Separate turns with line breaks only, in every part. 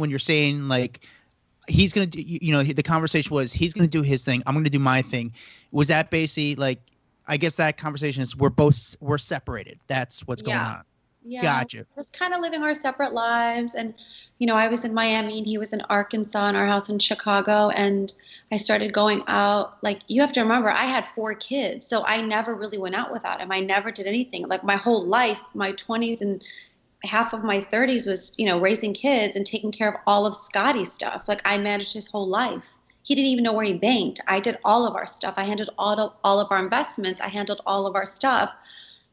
when you're saying like he's going to do, the conversation was he's going to do his thing, I'm going to do my thing. Was that basically like, I guess that conversation is we're separated. That's what's going on.
Yeah.
Gotcha.
We're just kind of living our separate lives. And, I was in Miami and he was in Arkansas in our house in Chicago. And I started going out. Like, you have to remember, I had 4 kids. So I never really went out without him. I never did anything. Like my whole life, my 20s and half of my 30s was, raising kids and taking care of all of Scottie's stuff. Like I managed his whole life. He didn't even know where he banked. I did all of our stuff. I handled all of our investments. I handled all of our stuff.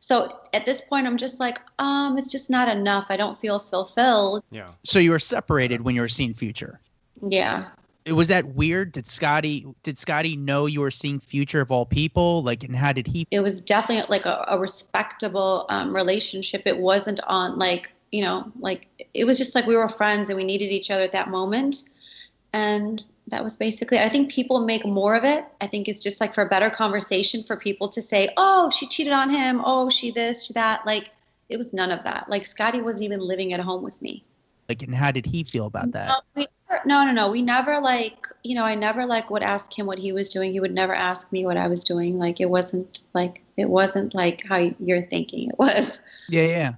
So at this point, I'm just like, it's just not enough. I don't feel fulfilled.
Yeah.
So you were separated when you were seeing Future.
Yeah.
Was that weird? Did Scottie know you were seeing Future of all people? Like, and how did he?
It was definitely like a respectable relationship. It wasn't on like, like it was just like we were friends and we needed each other at that moment. And that was basically, I think people make more of it. I think it's just like for a better conversation for people to say, oh, she cheated on him. Oh, she this, she that. Like, it was none of that. Like, Scottie wasn't even living at home with me.
Like, and how did he feel about that?
No. We never like, I never like would ask him what he was doing. He would never ask me what I was doing. Like, it wasn't like how you're thinking it was.
Yeah.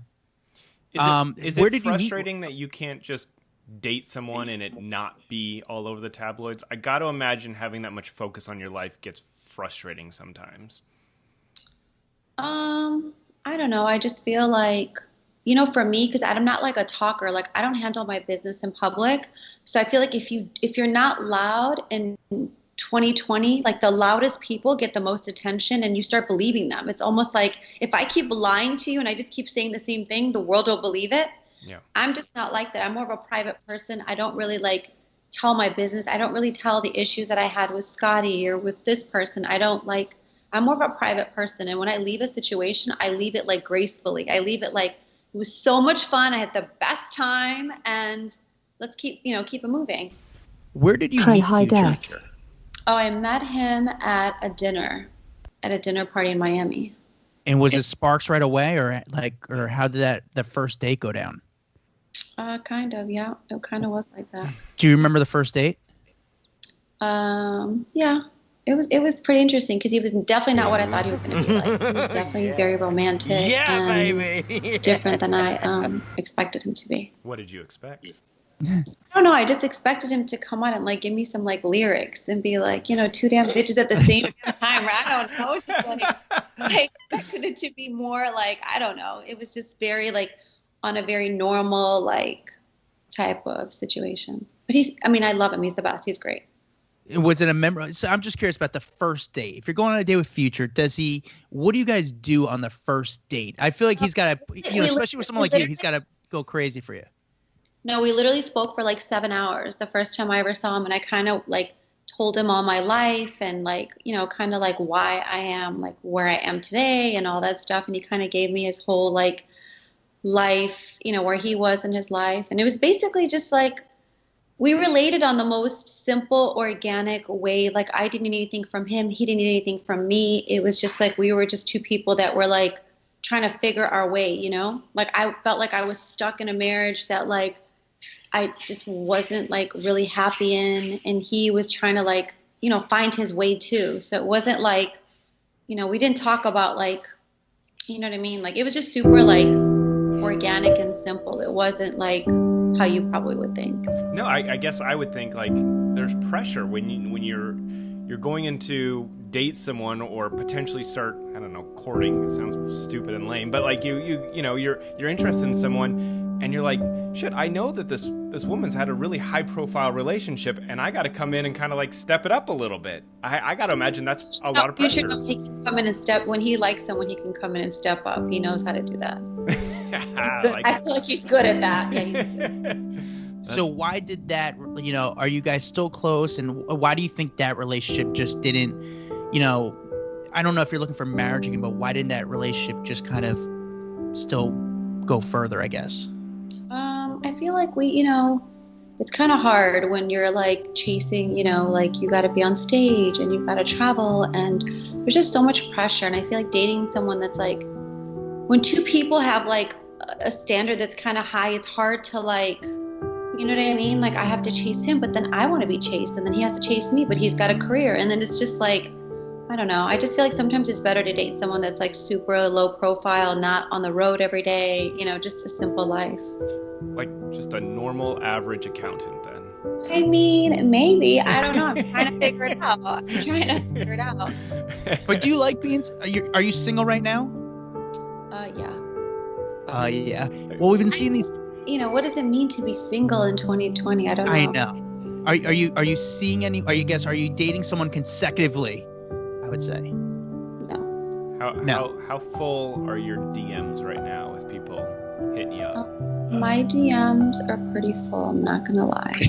Is it frustrating that you can't just date someone and it not be all over the tabloids? I got to imagine having that much focus on your life gets frustrating sometimes.
I don't know. I just feel like, for me, because I'm not like a talker, like I don't handle my business in public. So I feel like if you're not loud in 2020, like the loudest people get the most attention and you start believing them. It's almost like if I keep lying to you and I just keep saying the same thing, the world will believe it.
Yeah. I'm
just not like that. I'm more of a private person. I don't really like tell my business. I don't really tell the issues that I had with Scottie or with this person. I'm more of a private person. And when I leave a situation, I leave it like gracefully. I leave it like it was so much fun. I had the best time and let's keep it moving.
Where did you meet Future?
Oh, I met him at a dinner party in Miami.
And was it sparks right away or how did the first date go down?
Kind of, yeah. It kind of was like that.
Do you remember the first date?
Yeah. It was pretty interesting because he was definitely not what I thought he was going to be like. He was definitely very romantic and different than I expected him to be.
What did you expect?
I don't know. I just expected him to come on and like give me some like lyrics and be like, 2 damn bitches at the same time. I don't know. Just like I expected it to be more like, I don't know. It was just very like on a very normal like type of situation. But I love him. He's the best. He's great.
Was it a member? So I'm just curious about the first date. If you're going on a date with Future, what do you guys do on the first date? I feel like he's got to, especially with someone like you, he's got to go crazy for you.
No, we literally spoke for like 7 hours the first time I ever saw him. And I kind of like told him all my life and like, kind of like why I am like where I am today and all that stuff. And he kind of gave me his whole like life, where he was in his life. And it was basically just like, we related on the most simple, organic way. Like I didn't need anything from him. He didn't need anything from me. It was just like, we were just 2 people that were like trying to figure our way, like I felt like I was stuck in a marriage that like, I just wasn't like really happy in, and he was trying to like, find his way too. So it wasn't like, we didn't talk about like, you know what I mean? Like it was just super like organic and simple. It wasn't like how you probably would think.
No, I guess I would think like there's pressure when you're going into date someone or potentially start, I don't know, courting. It sounds stupid and lame, but like you're interested in someone and you're like, shit, I know that this woman's had a really high profile relationship and I got to come in and kind of like step it up a little bit. I got to imagine that's a lot of pressure.
He can come in and when he likes someone, he can come in and step up. He knows how to do that. I feel like he's good at that. Yeah,
so why did that, are you guys still close? And why do you think that relationship just didn't, I don't know if you're looking for marriage again, but why didn't that relationship just kind of still go further, I guess?
I feel like it's kind of hard when you're like chasing, like you got to be on stage and you got to travel and there's just so much pressure. And I feel like dating someone that's like, when 2 people have like a standard that's kind of high, it's hard to like You know what I mean? Like I have to chase him, but then I want to be chased, and then he has to chase me, but he's got a career. And then it's just like, I don't know. I just feel like sometimes it's better to date someone that's like super low profile, not on the road every day, you know, just a simple life.
Like just a normal average accountant then.
I mean, maybe. I don't know. I'm trying to figure it out.
But do you like being? Are you single right now?
Yeah.
Yeah. Well, we've been seeing these.
You know, what does it mean to be single in 2020? I don't know.
I know. Are you seeing any? Are you dating someone consecutively? I would say.
No.
How full are your DMs right now with people hitting you up?
My DMs are pretty full. I'm not gonna lie.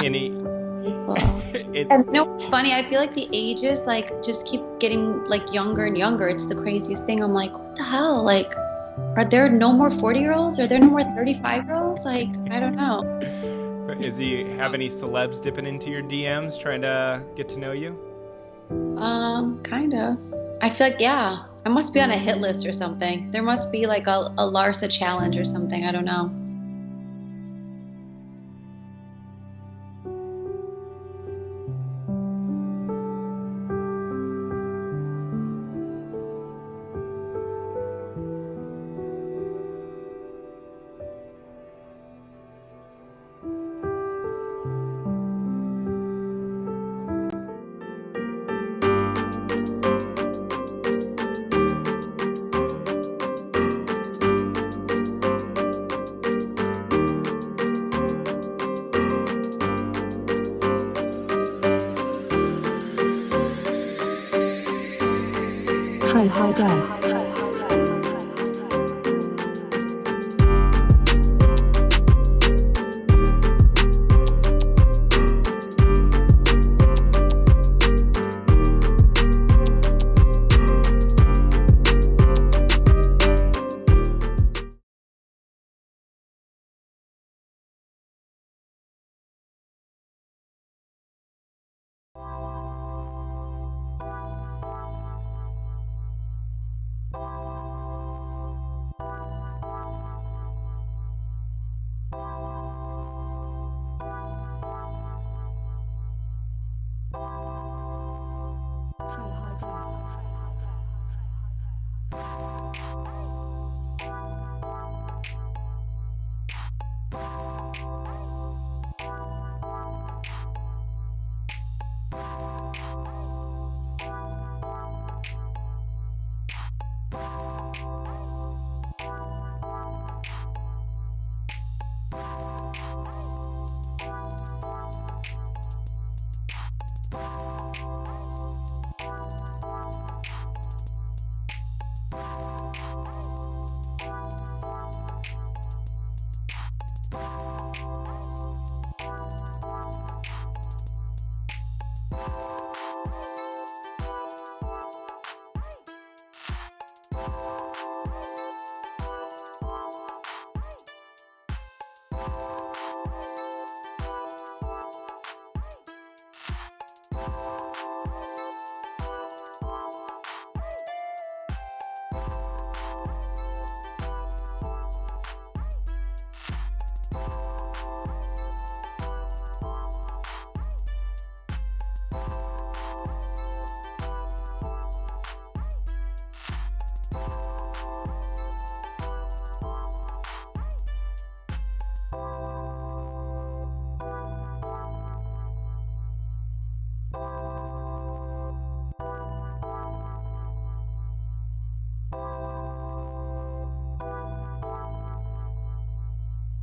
Any?
And you know what's funny? I feel like the ages like just keep getting like younger and younger. It's the craziest thing. I'm like, what the hell? Like, are there no more 40-year-olds? Are there no more 35-year-olds? Like, I don't know.
Is he have any celebs dipping into your DMs trying to get to know you?
Kind of. I feel like, yeah, I must be on a hit list or something. There must be like a Larsa challenge or something. I don't know.
High def.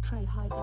Try high def.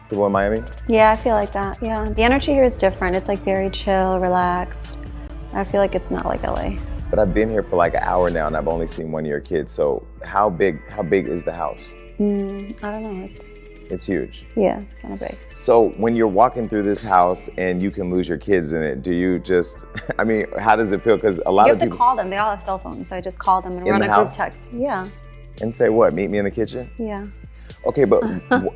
The one in Miami?
Yeah, I feel like that. Yeah, the energy here is different. It's like very chill, relaxed. I feel like it's not like LA.
But I've been here for like an hour now, and I've only seen one of your kids. So how big is the house?
I don't know.
It's huge.
Yeah, it's kind of big.
So when you're walking through this house and you can lose your kids in it, do you just, I mean, how does it feel? Because a lot
You
of
have to
people
call them. They all have cell phones, so I just call them and
In
run
the
a group
house?
text. Yeah,
and say what? Meet me in the kitchen?
yeah.
Okay, but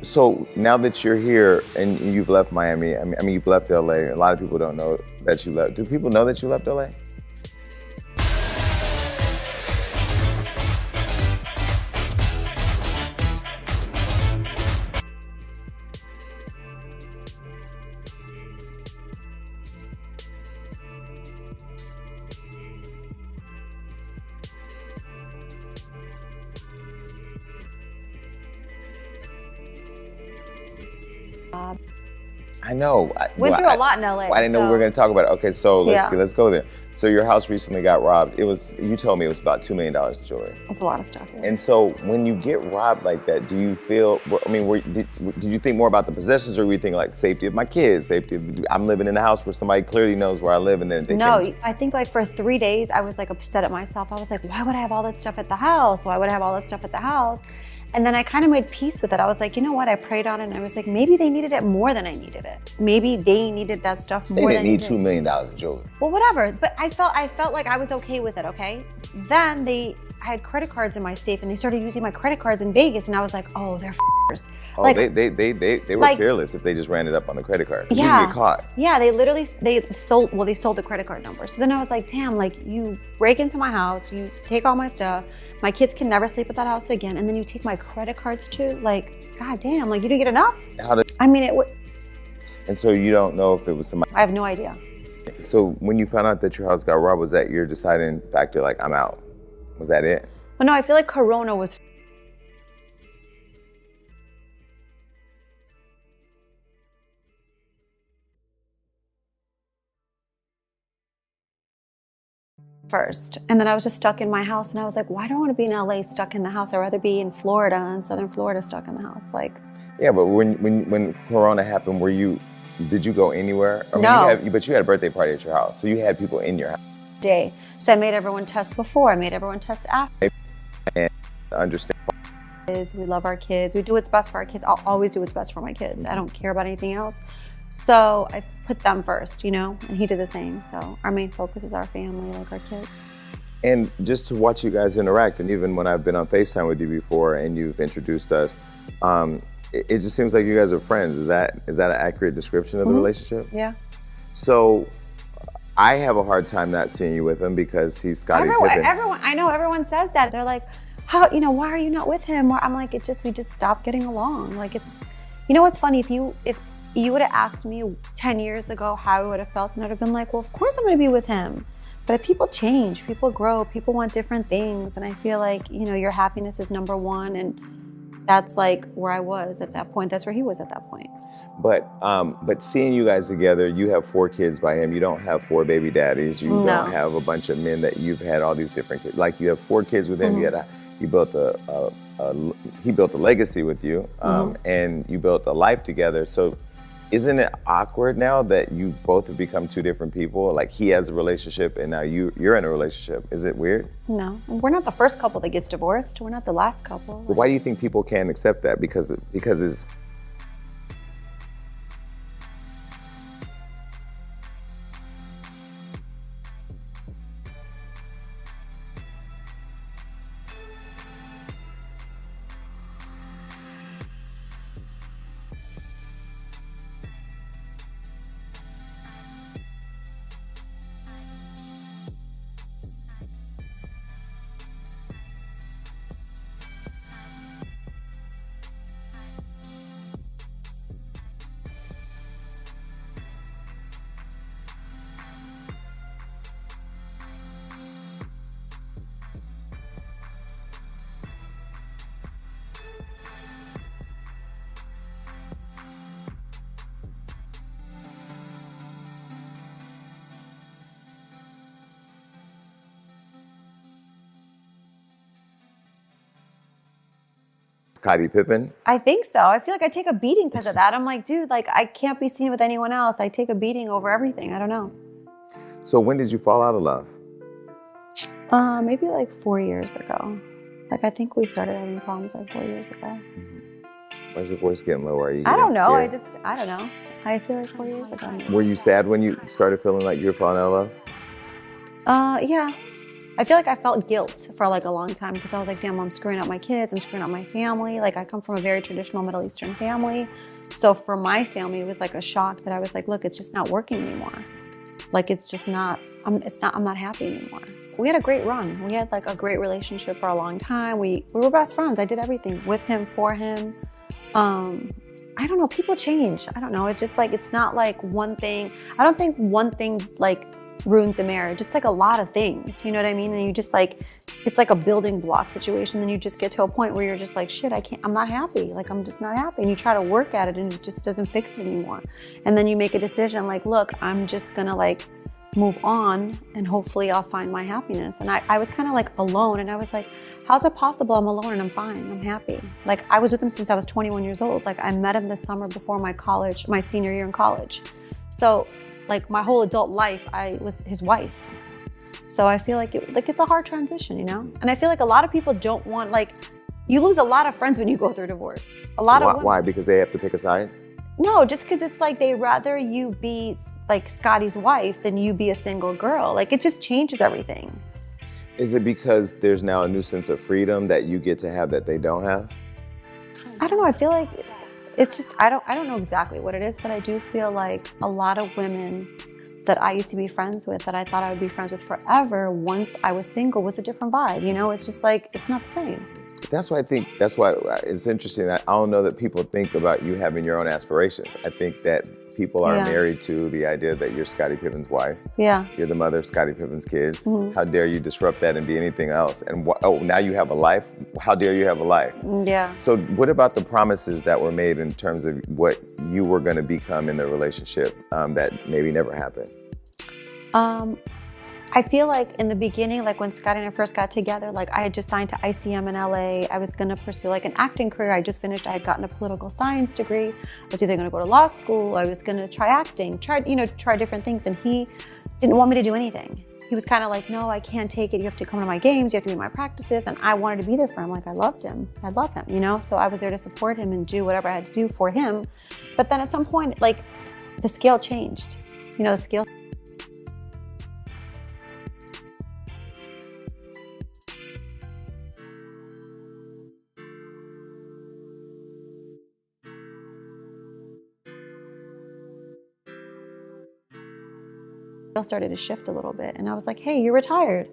so now that you're here and you've left Miami, I mean you've left LA. A lot of people don't know that you left. Do people know that you left LA? I know.
Went through a lot in LA.
I didn't know we were going to talk about it. Okay, so let's go there. So your house recently got robbed. You told me it was about $2 million in jewelry.
That's a lot of stuff. Yeah.
And so when you get robbed like that, do you feel, I mean, did you think more about the possessions, or were you thinking like safety of my kids, I'm living in a house where somebody clearly knows where I live, and then they
I think like for 3 days, I was like upset at myself. I was like, why would I have all that stuff at the house? Why would I have all that stuff at the house? And then I kind of made peace with it. I was like, you know what? I prayed on it, and I was like, maybe they needed it more than I needed it. Maybe they needed that stuff more than I needed.
They didn't need $2 million in jewelry.
Well, whatever. But I felt like I was okay with it, okay? Then I had credit cards in my safe, and they started using my credit cards in Vegas, and I was like, oh, they're f***ers.
Oh,
like,
they were fearless if they just ran it up on the credit card.
Yeah.
You can get caught.
Yeah, they sold the credit card number. So then I was like, damn, like you break into my house, you take all my stuff, my kids can never sleep at that house again, and then you take my credit cards too. Like, god damn, like you didn't get enough.
And so you don't know if it was somebody.
I have no idea.
So when you found out that your house got robbed, was that your deciding factor? Like, I'm out. Was that it?
Well, no, I feel like Corona was first. And then I was just stuck in my house, and I was like, why do I want to be in LA stuck in the house? I'd rather be in Florida, in Southern Florida, stuck in the house. Like,
yeah, but when Corona happened, did you go anywhere? I mean,
no.
But you had a birthday party at your house, so you had people in your house.
Day. So I made everyone test before, I made everyone test after.
And understand.
We love our kids. We do what's best for our kids. I'll always do what's best for my kids. I don't care about anything else. So I put them first, you know, and he does the same. So our main focus is our family, like our kids.
And just to watch you guys interact, and even when I've been on FaceTime with you before and you've introduced us, it just seems like you guys are friends. Is that an accurate description of the relationship?
Yeah.
So I have a hard time not seeing you with him because he's Scottie Pippen.
I know everyone says that. They're like, how, you know, why are you not with him? I'm like, we just stopped getting along. Like you know what's funny? If you would have asked me 10 years ago how I would have felt, and I'd have been like, well, of course I'm going to be with him. But people change, people grow, people want different things. And I feel like, you know, your happiness is number one. And that's like where I was at that point. That's where he was at that point.
But seeing you guys together, you have 4 kids by him. You don't have 4 baby daddies. You don't have a bunch of men that you've had all these different kids. Like, you have 4 kids with him. He built a legacy with you, and you built a life together. So isn't it awkward now that you both have become 2 different people? Like, he has a relationship and now you're in a relationship. Is it weird?
No, we're not the first couple that gets divorced. We're not the last couple.
But why do you think people can't accept that? Because it's Scottie Pippen?
I think so. I feel like I take a beating because of that. I'm like, dude, like I can't be seen with anyone else. I take a beating over everything. I don't know.
So when did you fall out of love?
Maybe like 4 years ago. Like I think we started having problems like 4 years ago.
Why is your voice getting lower? Are you
I don't know.
scared?
I don't know. I feel like 4 years ago.
Were you sad when you started feeling like you were falling out of love?
Yeah. I feel like I felt guilt for like a long time because I was like, damn, I'm screwing up my kids. I'm screwing up my family. Like I come from a very traditional Middle Eastern family. So for my family, it was like a shock that I was like, look, it's just not working anymore. Like it's just not, I'm not happy anymore. We had a great run. We had like a great relationship for a long time. We were best friends. I did everything with him, for him. I don't know, people change. I don't know. It's just like, it's not like one thing. I don't think one thing like ruins a marriage. It's like a lot of things, you know what I mean? And you just like, it's like a building block situation. Then you just get to a point where you're just like, shit, I'm not happy. Like, I'm just not happy. And you try to work at it and it just doesn't fix it anymore. And then you make a decision like, look, I'm just gonna like move on and hopefully I'll find my happiness. And I was kind of like alone and I was like, how's it possible I'm alone and I'm fine, I'm happy? Like I was with him since I was 21 years old. Like I met him the summer before my senior year in college. So like my whole adult life, I was his wife. So I feel like it's a hard transition, you know? And I feel like a lot of people don't want, like, you lose a lot of friends when you go through divorce. A lot of women.
Why? Because they have to pick a side?
No, just because it's like they rather you be like Scottie's wife than you be a single girl. Like it just changes everything.
Is it because there's now a new sense of freedom that you get to have that they don't have?
I don't know. I feel like it's just, I don't know exactly what it is, but I do feel like a lot of women that I used to be friends with, that I thought I would be friends with forever, once I was single, was a different vibe. You know, it's just like, it's not the same.
That's why it's interesting. I don't know that people think about you having your own aspirations. I think that people are married to the idea that you're Scottie Pippen's wife.
Yeah.
You're the mother of Scottie Pippen's kids.
Mm-hmm.
How dare you disrupt that and be anything else? And now you have a life? How dare you have a life?
Yeah.
So what about the promises that were made in terms of what you were going to become in the relationship that maybe never happened?
I feel like in the beginning, like when Scottie and I first got together, like I had just signed to ICM in LA. I was gonna pursue like an acting career. I just finished, I had gotten a political science degree. I was either gonna go to law school, I was gonna try acting, try different things. And he didn't want me to do anything. He was kind of like, no, I can't take it. You have to come to my games, you have to be in my practices. And I wanted to be there for him. Like I loved him, I love him, you know? So I was there to support him and do whatever I had to do for him. But then at some point, like the scale changed, you know, the scale. Started to shift a little bit and I was like, hey, you're retired.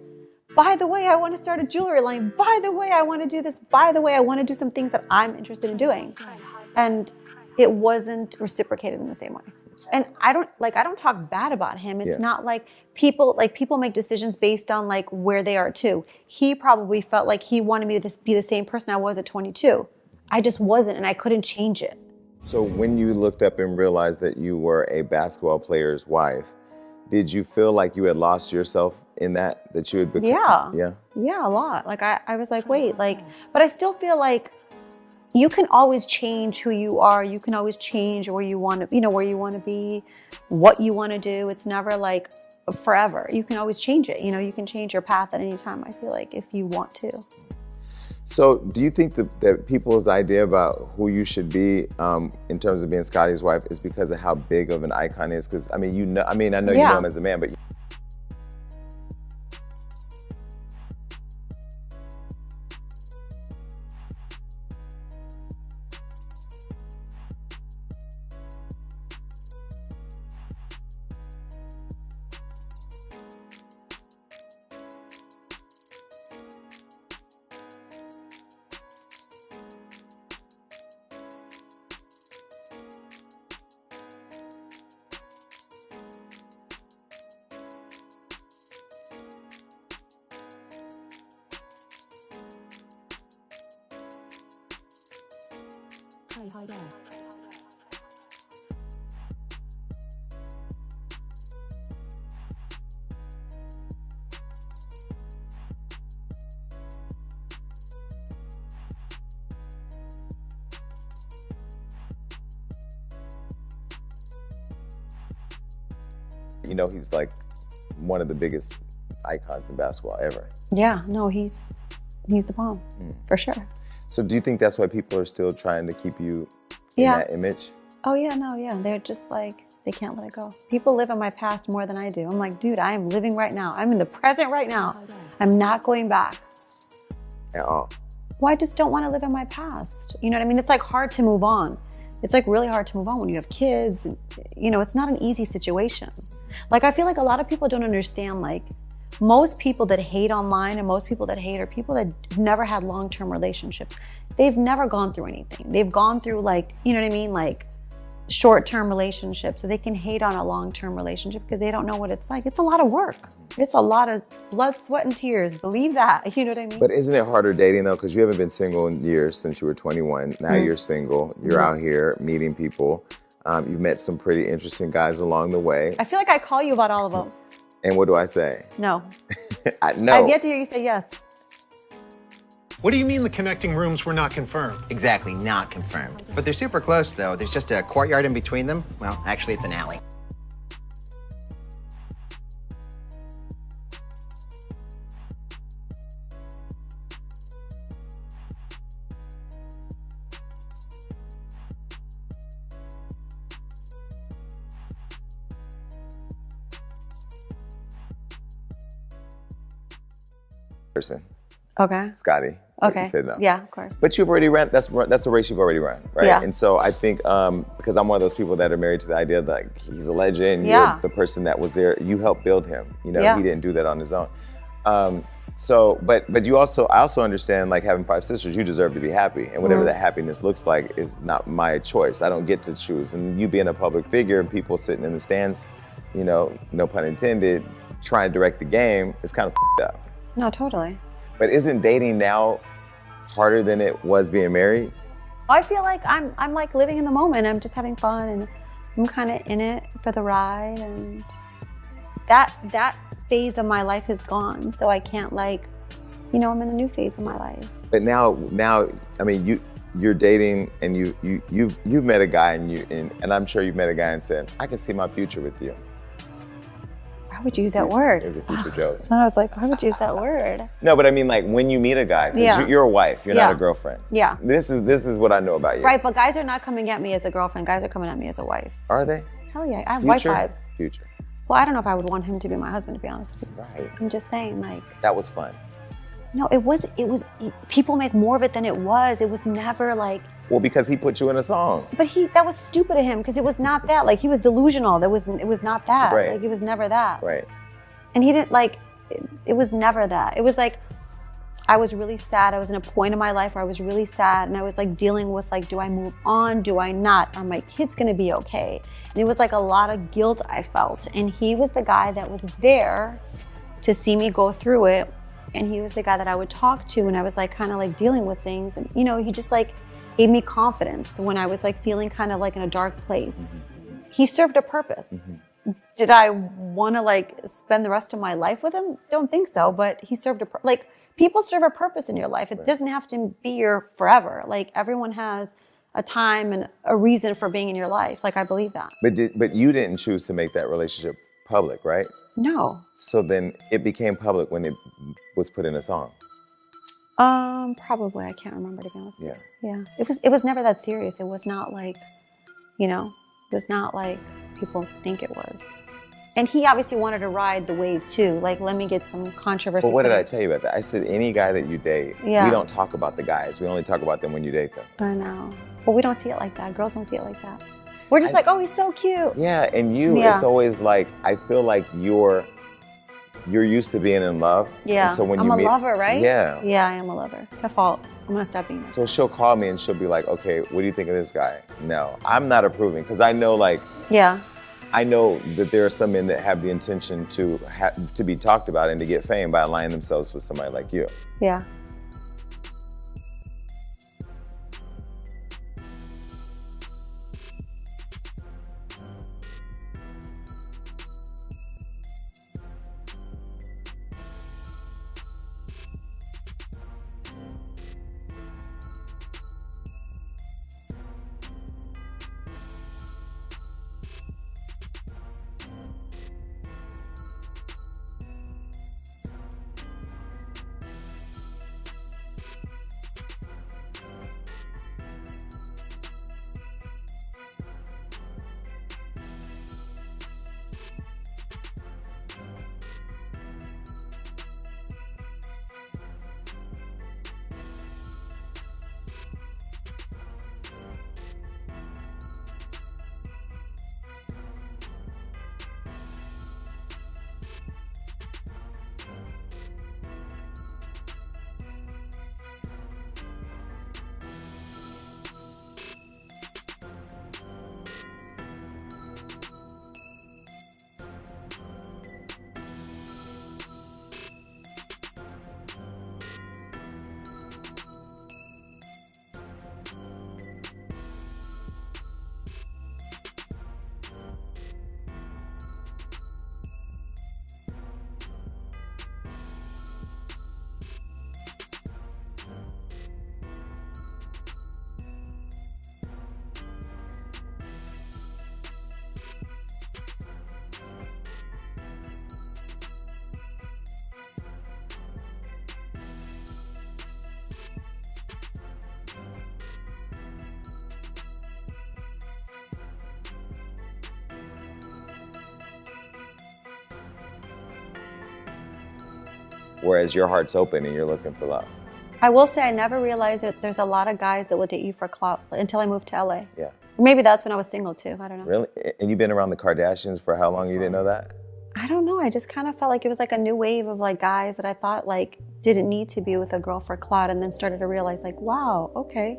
By the way, I want to start a jewelry line. By the way, I want to do this. By the way, I want to do some things that I'm interested in doing. And it wasn't reciprocated in the same way. And I don't talk bad about him. It's not like people make decisions based on like where they are too. He probably felt like he wanted me to be the same person I was at 22. I just wasn't, and I couldn't change it.
So when you looked up and realized that you were a basketball player's wife, did you feel like you had lost yourself in that you had become? Yeah,
a lot. Like I was like, wait, like, but I still feel like you can always change who you are. You can always change where you want to, you know, where you want to be, what you want to do. It's never like forever. You can always change it. You know, you can change your path at any time, I feel like, if you want to.
So do you think that people's idea about who you should be in terms of being Scottie's wife is because of how big of an icon he is? Because I know you know him as a man, but
Hi there.
you know, he's like one of the biggest icons in basketball ever.
Yeah, no, he's the bomb, for sure.
So do you think that's why people are still trying to keep you in that image?
Oh yeah, no, yeah. They're just like, they can't let it go. People live in my past more than I do. I'm like, dude, I am living right now. I'm in the present right now. I'm not going back.
At all.
Well, I just don't want to live in my past. You know what I mean? It's like hard to move on. It's like really hard to move on when you have kids. And, you know, it's not an easy situation. Like, I feel like a lot of people don't understand, like, most people that hate online and most people that hate are people that have never had long-term relationships. They've never gone through anything. They've gone through, like, you know what I mean? Like, short-term relationships. So they can hate on a long-term relationship because they don't know what it's like. It's a lot of work. It's a lot of blood, sweat, and tears. Believe that. You know what I mean?
But isn't it harder dating though? Because you haven't been single in years since you were 21. Now you're single. You're out here meeting people. You've met some pretty interesting guys along the way.
I feel like I call you about all of them.
And what do I say?
No.
No.
I've yet to hear you say yes.
What do you mean the connecting rooms were not confirmed?
Exactly, not confirmed. But they're super close, though. There's just a courtyard in between them. Well, actually, it's an alley.
Person.
Okay.
Scottie.
Okay.
You said no.
Yeah, of course.
But you've already run. That's a race you've already run, right?
Yeah.
And so I think because I'm one of those people that are married to the idea that like, he's a legend.
Yeah.
You're the person that was there. You helped build him. You know,
Yeah.
he didn't do that on his own. So, but I also understand like having 5 sisters. You deserve to be happy, and whatever that happiness looks like is not my choice. I don't get to choose. And you being a public figure and people sitting in the stands, you know, no pun intended, trying to direct the game is kind of f***ed up.
No, totally.
But isn't dating now harder than it was being married?
I feel like I'm like living in the moment. I'm just having fun and I'm kind of in it for the ride, and that phase of my life is gone. So I can't like, you know, I'm in a new phase of my life.
But now I mean you're dating and you've met a guy and I'm sure you've met a guy and said, I can see my future with you.
Why would you use that word?
It was a future joke.
And I was like, why would you use that word?
No, but I mean like when you meet a guy, because you're a wife, you're not a girlfriend.
Yeah.
This is what I know about you.
Right, but guys are not coming at me as a girlfriend. Guys are coming at me as a wife.
Are they?
Hell yeah, I have
Future?
wife vibes.
Future.
Well, I don't know if I would want him to be my husband, to be honest with you.
Right.
I'm just saying, like.
That was fun.
No, it was, people make more of it than it was. It was never like.
Well, because he put you in a song.
But that was stupid of him, because it was not that. Like, he was delusional. It was not that.
Right.
Like, it was never that.
Right.
And he didn't, like, it was never that. It was like, I was really sad. I was in a point in my life where I was really sad, and I was like dealing with like, do I move on? Do I not? Are my kids gonna be okay? And it was like a lot of guilt I felt. And he was the guy that was there to see me go through it. And he was the guy that I would talk to, and I was like kind of like dealing with things. And you know, he just like gave me confidence when I was like feeling kind of like in a dark place. He served a purpose. Did I want to like spend the rest of my life with him? Don't think so, but he served like people serve a purpose in your life. It doesn't have to be your forever. Like everyone has a time and a reason for being in your life. Like I believe that.
But you didn't choose to make that relationship public, right?
No.
So then it became public when it was put in a song.
Probably. I can't remember, to be honest.
Yeah.
Yeah. It was never that serious. It was not like, you know, it was not like people think it was. And he obviously wanted to ride the wave too. Like, let me get some controversy.
But what did I tell you about that? I said any guy that you date, we don't talk about the guys. We only talk about them when you date them.
I know. But we don't see it like that. Girls don't see it like that. We're just like, oh, he's so cute.
Yeah, and it's always like, I feel like you're used to being in love.
Yeah,
and so when
I'm
you
a
meet,
lover, right?
Yeah.
Yeah, I am a lover. It's a fault. I'm gonna stop being that.
So she'll call me and she'll be like, okay, what do you think of this guy? No, I'm not approving, because I know like, I know that there are some men that have the intention to be talked about and to get fame by aligning themselves with somebody like you.
Yeah.
whereas your heart's open and you're looking for love.
I will say I never realized that there's a lot of guys that will date you for clout until I moved to LA.
Yeah.
Maybe that's when I was single too. I don't know.
Really? And you've been around the Kardashians for how long? You didn't know that?
I don't know. I just kind of felt like it was like a new wave of like guys that I thought like didn't need to be with a girl for clout, and then started to realize like, wow, okay.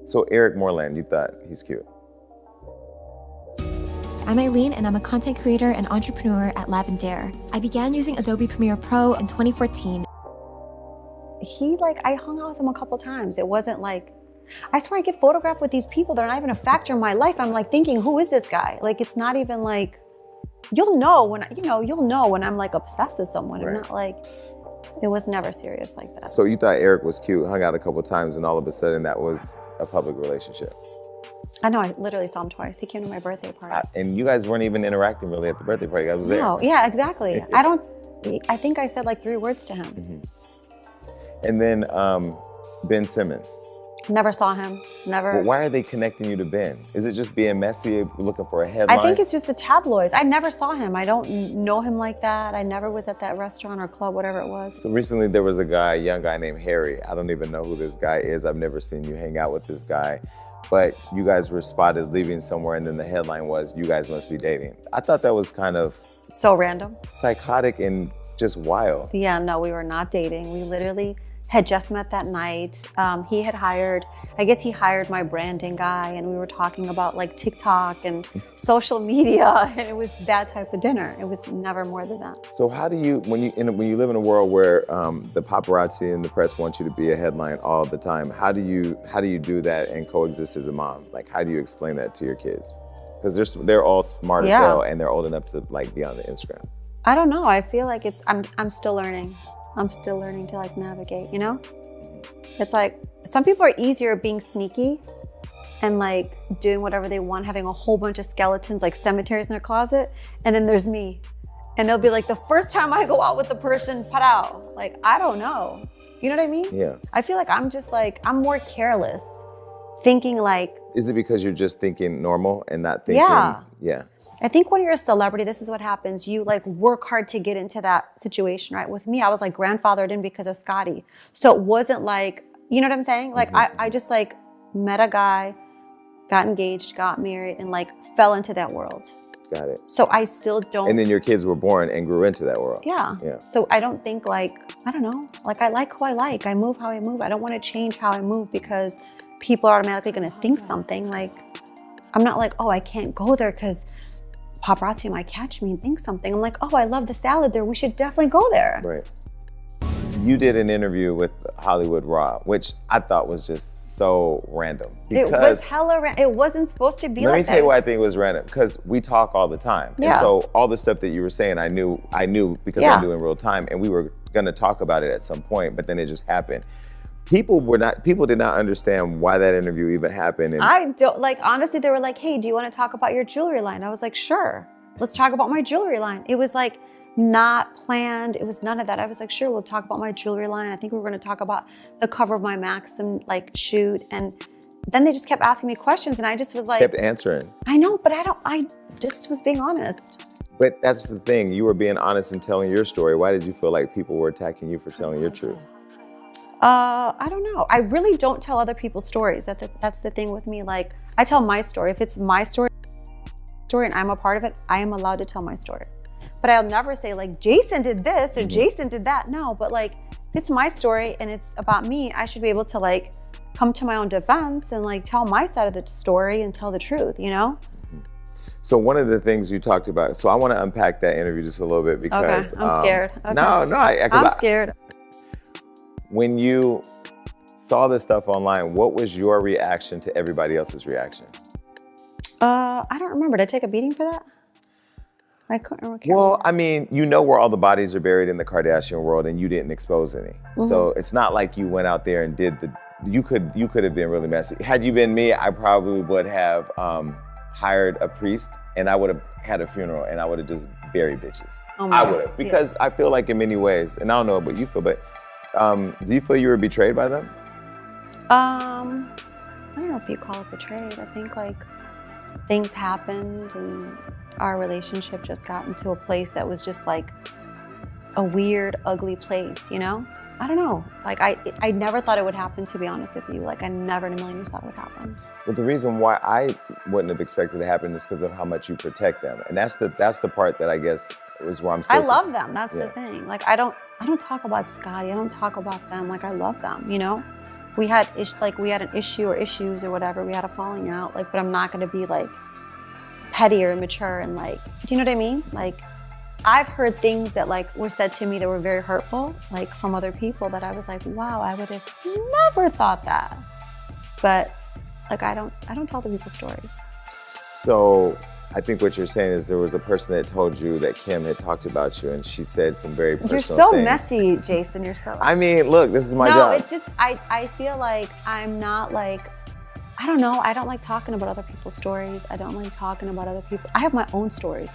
So Eric Moreland, you thought he's cute.
I'm Eileen, and I'm a content creator and entrepreneur at Lavender. I began using Adobe Premiere Pro in 2014.
I hung out with him a couple times. It wasn't like, I swear I get photographed with these people that are not even a factor in my life. I'm like thinking, who is this guy? Like, it's not even like, you'll know when I'm like obsessed with someone.
Right.
And not like, it was never serious like that.
So you thought Eric was cute, hung out a couple times, and all of a sudden that was a public relationship.
I know, I literally saw him twice. He came to my birthday party.
And you guys weren't even interacting really at the birthday party. I was there.
No, yeah, exactly. I think I said like 3 words to him.
Mm-hmm. And then Ben Simmons.
Never saw him, never.
Well, why are they connecting you to Ben? Is it just being messy, looking for a headline?
I think it's just the tabloids. I never saw him. I don't know him like that. I never was at that restaurant or club, whatever it was.
So recently there was a young guy named Harry. I don't even know who this guy is. I've never seen you hang out with this guy. But you guys were spotted leaving somewhere, and then the headline was, you guys must be dating. I thought that was kind of...
so random.
Psychotic and just wild.
Yeah, no, we were not dating. We literally had just met that night. He hired my branding guy, and we were talking about like TikTok and social media, and it was that type of dinner. It was never more than that.
So how do you, when you live in a world where the paparazzi and the press want you to be a headline all the time, how do you do that and coexist as a mom? Like, how do you explain that to your kids? Because they're all smart as hell, and they're old enough to like be on the Instagram.
I don't know. I feel like I'm still learning. I'm still learning to like navigate, you know? It's like, some people are easier being sneaky and like doing whatever they want, having a whole bunch of skeletons, like cemeteries in their closet. And then there's me. And they'll be like, the first time I go out with the person, parao. Like, I don't know. You know what I mean?
Yeah.
I feel like I'm more careless, thinking like.
Is it because you're just thinking normal and not thinking? Yeah.
I think when you're a celebrity, this is what happens. You like work hard to get into that situation, right? With me, I was like grandfathered in because of Scottie. So it wasn't like, you know what I'm saying? Like I just like met a guy, got engaged, got married, and like fell into that world.
Got it.
So I still don't.
And then your kids were born and grew into that world.
Yeah. So I don't think like, I don't know, like I like who I like. I move how I move. I don't want to change how I move because people are automatically going to think something. Like, I'm not like, oh, I can't go there because paparazzi might catch me and think something. I'm like, oh, I love the salad there. We should definitely go there.
Right. You did an interview with Hollywood Raw, which I thought was just so random.
It was hella random. It wasn't supposed to be like that.
Let me tell you why I think it was random. Because we talk all the time.
Yeah.
And so all the stuff that you were saying, I knew because I knew in real time. And we were going to talk about it at some point, but then it just happened. People did not understand why that interview even happened. And
I don't, like, honestly, they were like, hey, do you want to talk about your jewelry line? I was like, sure, let's talk about my jewelry line. It was like not planned. It was none of that. I was like, sure, we'll talk about my jewelry line. I think we were going to talk about the cover of my Maxim like shoot. And then they just kept asking me questions, and I just was like,
kept answering.
I know, but I just was being honest.
But that's the thing. You were being honest and telling your story. Why did you feel like people were attacking you for telling your truth?
I don't know. I really don't tell other people's stories. That's the thing with me. Like, I tell my story. If it's my story and I'm a part of it, I am allowed to tell my story. But I'll never say like, Jason did this or Jason did that. No, but like, if it's my story and it's about me, I should be able to like come to my own defense and like tell my side of the story and tell the truth, you know?
So one of the things you talked about, so I want to unpack that interview just a little bit because—
Okay, I'm scared. Okay.
No,
I'm scared.
When you saw this stuff online, what was your reaction to everybody else's reaction?
I don't remember. Did I take a beating for that? I can't remember.
Well, I mean, you know where all the bodies are buried in the Kardashian world, and you didn't expose any. So it's not like you went out there and did you could have been really messy. Had you been me, I probably would have hired a priest, and I would have had a funeral, and I would have just buried bitches.
Oh my
I
God.
would have, because I feel like in many ways, and I don't know what you feel, but do you feel you were betrayed by them?
I don't know if you call it betrayed. I think like things happened and our relationship just got into a place that was just like a weird, ugly place, you know? I don't know. Like, I never thought it would happen, to be honest with you. Like, I never in a million years thought it would happen.
But the reason why I wouldn't have expected it to happen is because of how much you protect them. And that's the part that I guess is where I'm still.
I love them. That's the thing. Like, I don't talk about Scottie. I don't talk about them. Like, I love them, you know? We had an issue or issues or whatever. We had a falling out. Like, but I'm not gonna be like petty or immature and like, do you know what I mean? Like, I've heard things that like were said to me that were very hurtful, like from other people, that I was like, wow, I would have never thought that. But like, I don't tell the people stories.
So I think what you're saying is there was a person that told you that Kim had talked about you, and she said some very personal things.
You're so messy, Jason. You're so.
I mean, look, this is my job.
No, it's just I feel like I'm not like, I don't know. I don't like talking about other people's stories. I don't like talking about other people. I have my own stories.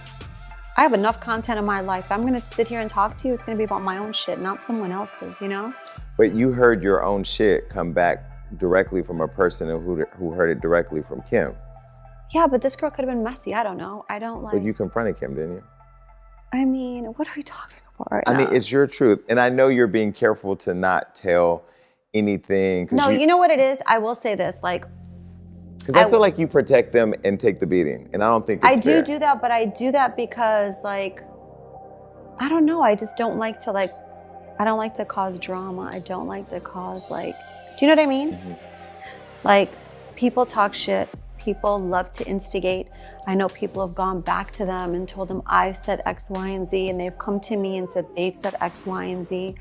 I have enough content in my life. If I'm gonna sit here and talk to you, it's gonna be about my own shit, not someone else's, you know?
But you heard your own shit come back directly from a person who heard it directly from Kim.
Yeah, but this girl could have been messy. I don't know. I don't like.
But you confronted Kim, didn't you?
I mean, what are we talking about right now?
I mean, it's your truth. And I know you're being careful to not tell anything.
No, you know what it is? I will say this, like.
Because I feel like you protect them and take the beating. And I don't think it's fair.
I do that, but I do that because, like, I don't know. I just don't like to, like, I don't like to cause drama. I don't like to cause, like, do you know what I mean? Mm-hmm. Like, people talk shit. People love to instigate. I know people have gone back to them and told them I've said X, Y, and Z, and they've come to me and said they've said X, Y, and Z.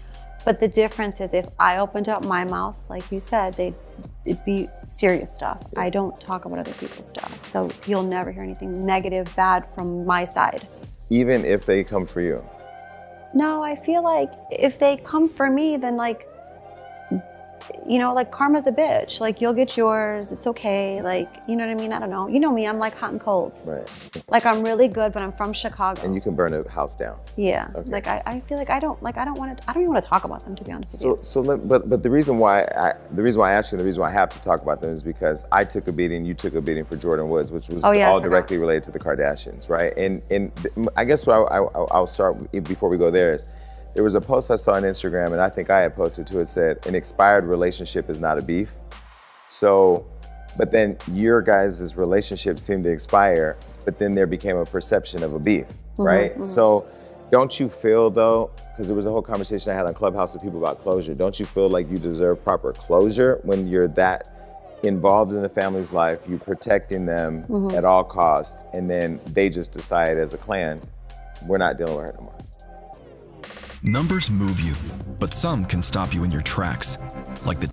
But the difference is if I opened up my mouth, like you said, it'd be serious stuff. I don't talk about other people's stuff. So you'll never hear anything negative, bad from my side.
Even if they come for you?
No, I feel like if they come for me, then like, you know, like karma's a bitch. Like you'll get yours, it's okay. Like, you know what I mean? I don't know. You know me, I'm like hot and cold.
Right.
Like I'm really good, but I'm from Chicago.
And you can burn a house down.
Yeah. Okay. Like I feel like I don't even want to talk about them, to be honest with you.
But the reason why I asked you, and the reason why I have to talk about them is because I took a beating, you took a beating for Jordan Woods, which was all directly related to the Kardashians, right? And I guess what I'll start before we go there is, there was a post I saw on Instagram, and I think I had posted too. It said, an expired relationship is not a beef. So, but then your guys' relationship seemed to expire, but then there became a perception of a beef, right? Mm-hmm. So don't you feel though, because there was a whole conversation I had on Clubhouse with people about closure, don't you feel like you deserve proper closure when you're that involved in the family's life, you protecting them at all costs, and then they just decide as a clan, we're not dealing with her no more?
Numbers move you, but some can stop you in your tracks, like the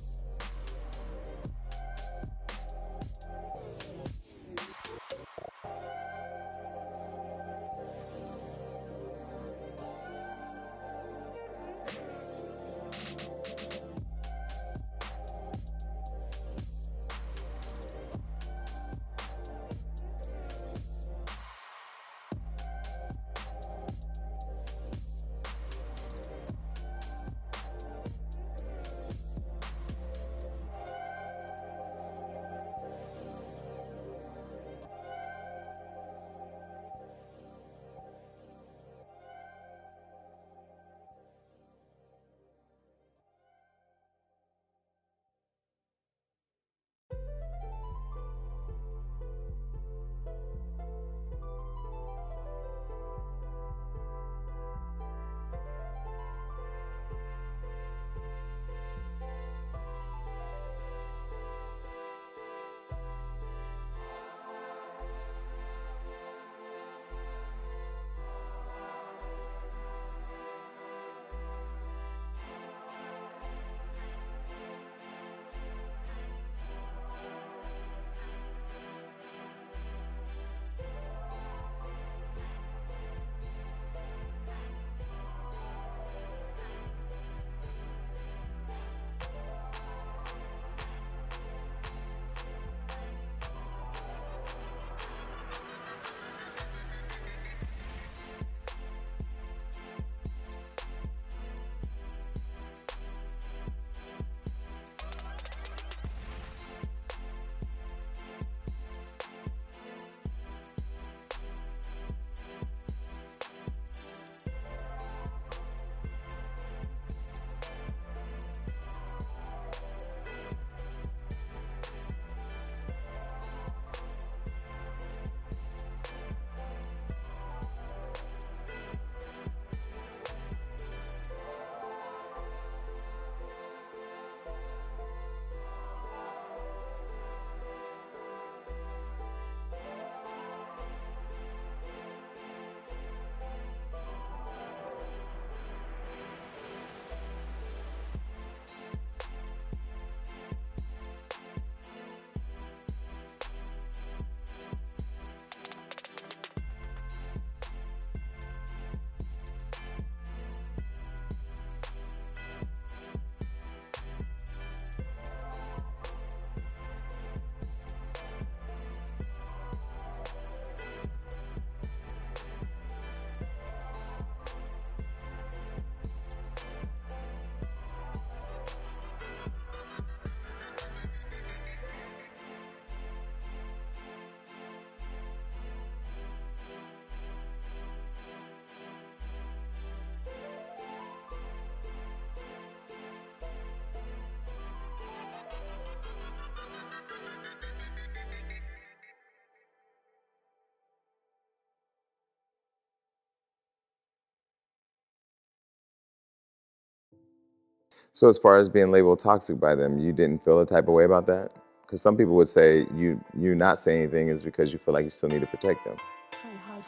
So as far as being labeled toxic by them, you didn't feel a type of way about that? Because some people would say you not saying anything is because you feel like you still need to protect them.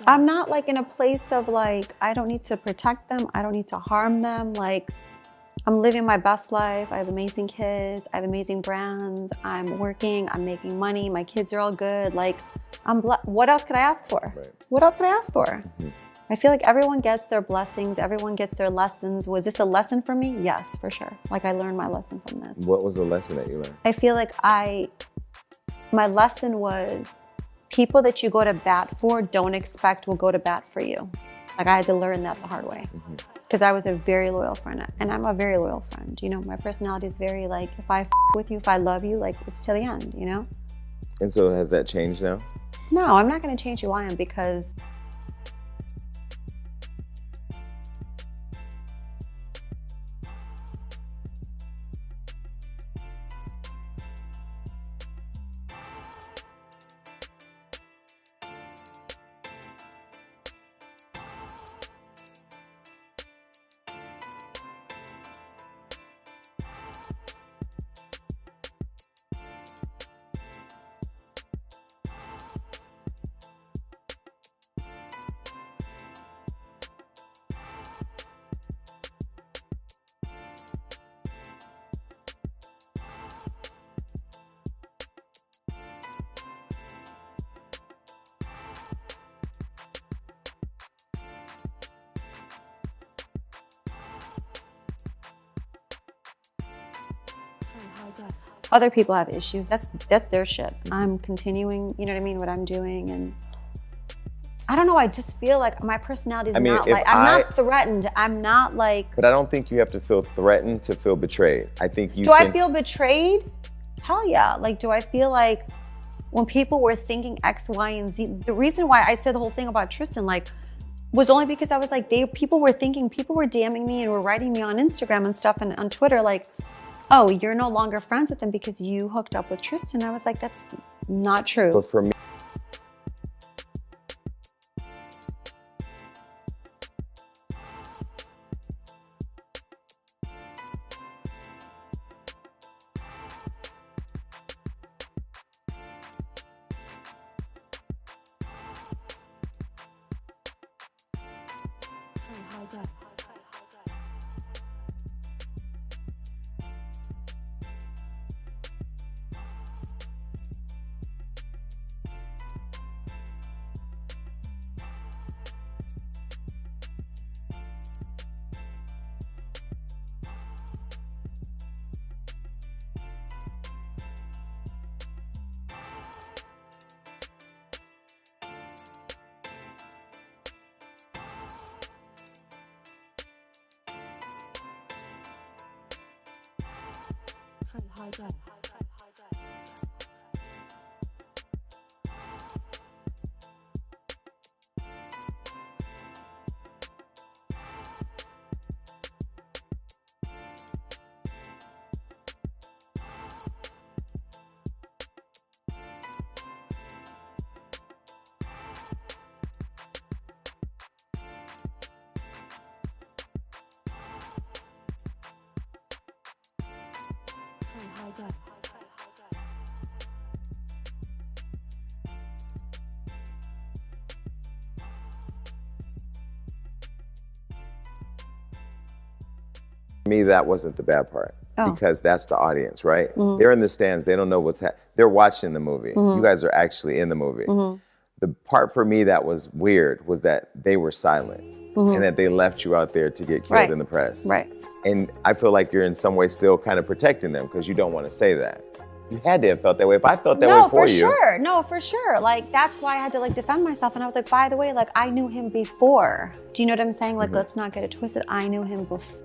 I'm not like in a place of like, I don't need to protect them. I don't need to harm them. Like, I'm living my best life. I have amazing kids. I have amazing brands. I'm working. I'm making money. My kids are all good. Like, what else could I ask for?
Right.
What else could I ask for?
Mm-hmm.
I feel like everyone gets their blessings. Everyone gets their lessons. Was this a lesson for me? Yes, for sure. Like, I learned my lesson from this.
What was the lesson that you learned?
I feel like my lesson was people that you go to bat for don't expect will go to bat for you. Like, I had to learn that the hard way. Because I was a very loyal friend, and I'm a very loyal friend. You know, my personality is very like, if I with you, if I love you, like, it's to the end, you know?
And so has that changed now?
No, I'm not going to change who I am because other people have issues. That's their shit. I'm continuing, you know what I mean, what I'm doing, and I don't know, I just feel like my personality is not like, I'm not threatened. I'm not like.
But I don't think you have to feel threatened to feel betrayed. I think you
Do I feel betrayed? Hell yeah. Like, do I feel like when people were thinking X, Y, and Z, the reason why I said the whole thing about Tristan, like, was only because I was like, people were DMing me and were writing me on Instagram and stuff and on Twitter, like, oh, you're no longer friends with him because you hooked up with Tristan. I was like, that's not true.
But for me, for me, that wasn't the bad part because that's the audience, right? They're in the stands. They don't know what's happening. They're watching the movie. You guys are actually in the movie. The part for me that was weird was that they were silent and that they left you out there to get killed in the press.
Right.
And I feel like you're in some way still kind of protecting them because you don't want to say that. You had to have felt that way. If I felt that way for you.
No, for sure. Like, that's why I had to like defend myself. And I was like, by the way, like, I knew him before. Do you know what I'm saying? Like, let's not get it twisted. I knew him before.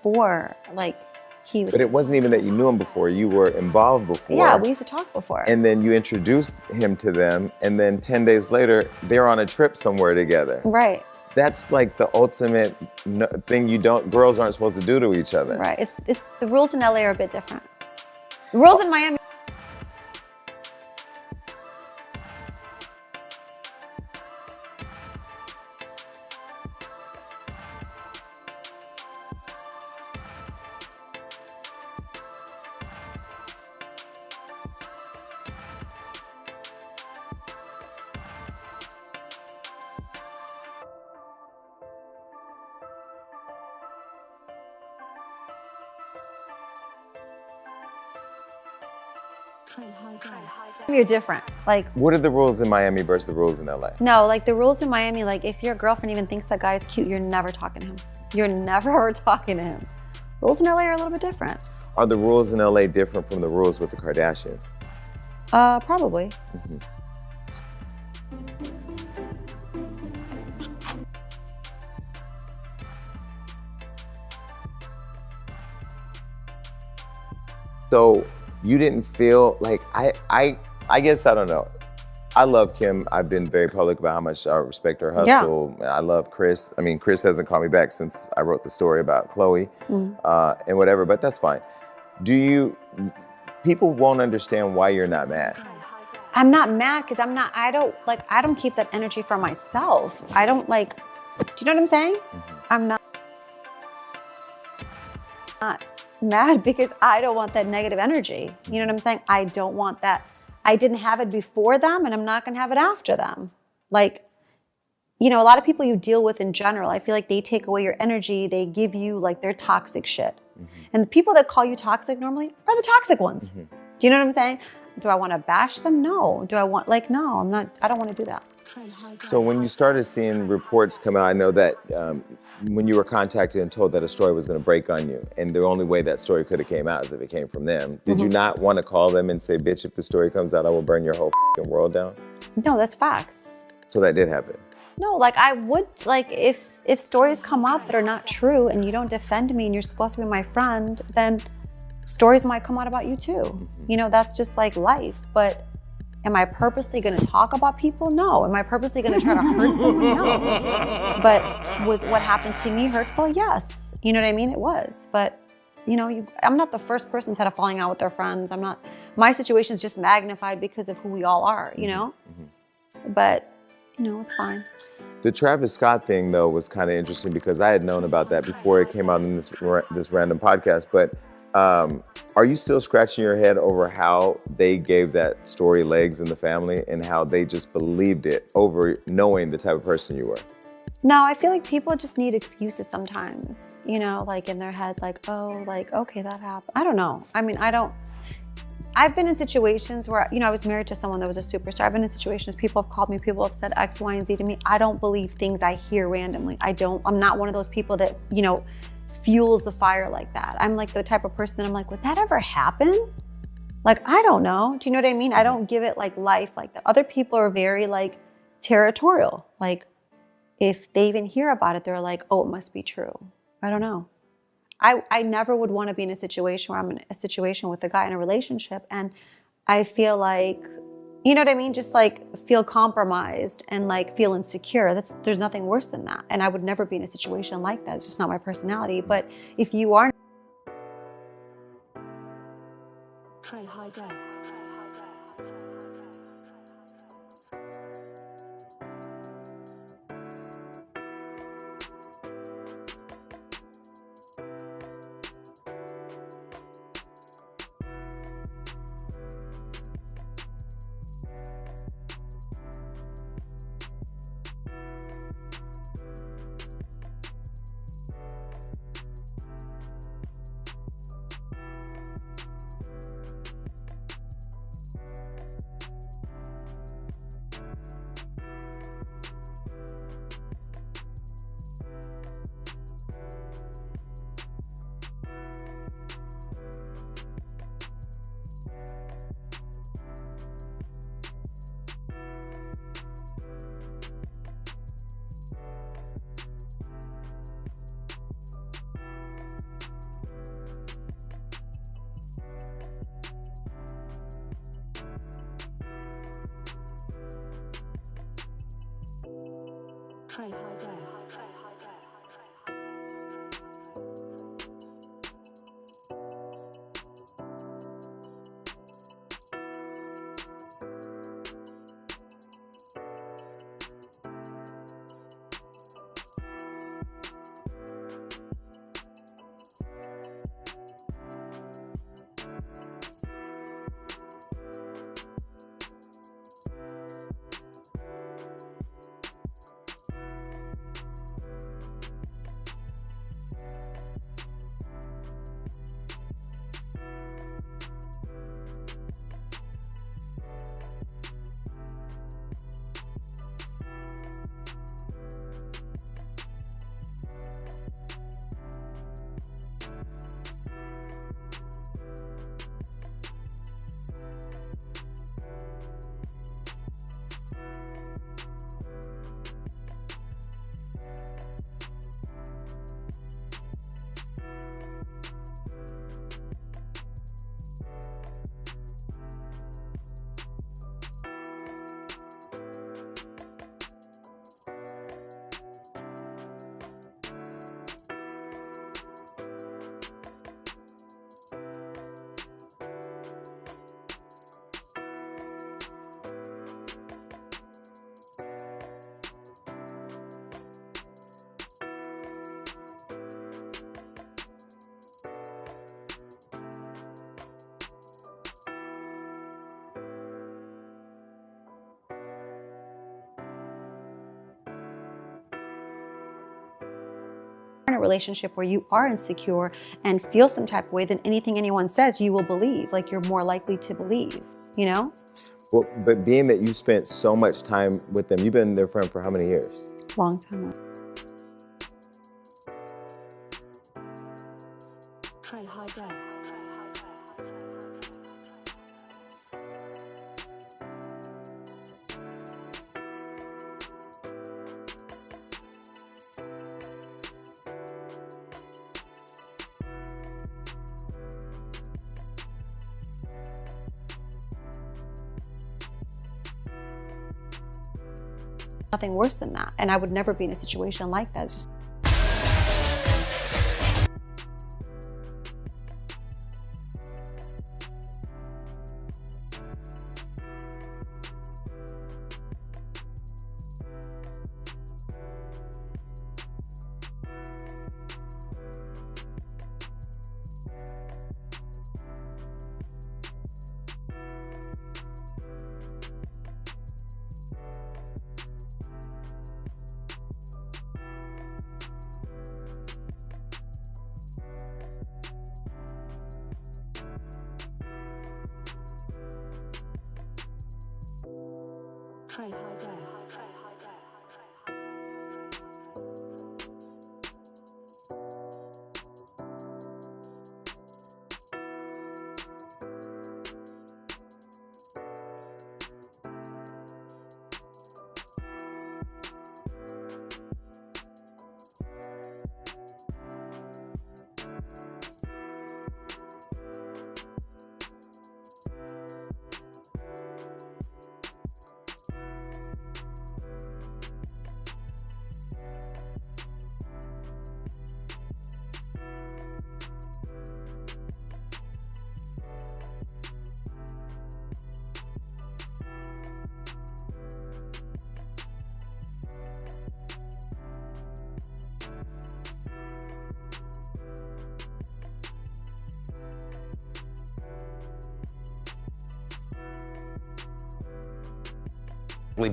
before, like, he was.
But it wasn't even that you knew him before. You were involved before.
Yeah, we used to talk before.
And then you introduced him to them, and then 10 days later, they're on a trip somewhere together.
Right.
That's like the ultimate thing girls aren't supposed to do to each other.
Right. It's the rules in LA are a bit different. The rules in Miami. You're different. Like,
what are the rules in Miami versus the rules in LA?
No, like the rules in Miami, like if your girlfriend even thinks that guy is cute, you're never talking to him. You're never ever talking to him. Rules in LA are a little bit different.
Are the rules in LA different from the rules with the Kardashians?
Probably.
Mm-hmm. So you didn't feel like I guess I don't know. I love Kim. I've been very public about how much I respect her hustle. Yeah. I love Chris. I mean, Chris hasn't called me back since I wrote the story about Chloe and whatever, but that's fine. People won't understand why you're not mad.
I'm not mad because I don't keep that energy for myself. I don't do you know what I'm saying? Mm-hmm. I'm not mad because I don't want that negative energy. You know what I'm saying? I don't want that. I didn't have it before them and I'm not going to have it after them. Like, you know, a lot of people you deal with in general, I feel like they take away your energy. They give you like their toxic shit. Mm-hmm. And the people that call you toxic normally are the toxic ones. Mm-hmm. Do you know what I'm saying? Do I want to bash them? No. Do I want, no, I'm not, I don't want to do that.
So when you started seeing reports come out, I know that when you were contacted and told that a story was going to break on you, and the only way that story could have came out is if it came from them. Did you not want to call them and say, bitch, if the story comes out, I will burn your whole world down?
No, that's facts.
So that did happen?
No, like I would, like if stories come out that are not true and you don't defend me and you're supposed to be my friend, then stories might come out about you too. Mm-hmm. You know, that's just like life. But am I purposely going to talk about people? No. Am I purposely going to try to hurt someone? No. But was what happened to me hurtful? Yes. You know what I mean? It was. But, you know, I'm not the first person who's had a falling out with their friends. My situation is just magnified because of who we all are, you know? Mm-hmm. But, you know, it's fine.
The Travis Scott thing, though, was kind of interesting because I had known about that before it came out in this random podcast. But are you still scratching your head over how they gave that story legs in the family and how they just believed it over knowing the type of person you were?
No, I feel like people just need excuses sometimes, you know, like in their head, like, oh, like, okay, that happened. I don't know. I mean, I've been in situations where, you know, I was married to someone that was a superstar. I've been in situations, people have called me, people have said X, Y, and Z to me. I don't believe things I hear randomly. I'm not one of those people that, you know, fuels the fire like that. I'm like the type of person that I'm like, would that ever happen? Like, I don't know. Do you know what I mean? I don't give it like life like that. Other people are very like territorial. Like if they even hear about it, they're like, oh, it must be true. I don't know. I never would want to be in a situation where I'm in a situation with a guy in a relationship and I feel like, you know what I mean? Just like feel compromised and like feel insecure. There's nothing worse than that. And I would never be in a situation like that. It's just not my personality. But if you are
Try harder.
In a relationship where you are insecure and feel some type of way, then anything anyone says you will believe. Like, you're more likely to believe, you know?
Well, but being that you spent so much time with them, you've been their friend for how many years?
Long time.
Try harder.
Nothing worse than that. And I would never be in a situation like that. It's just
Try harder.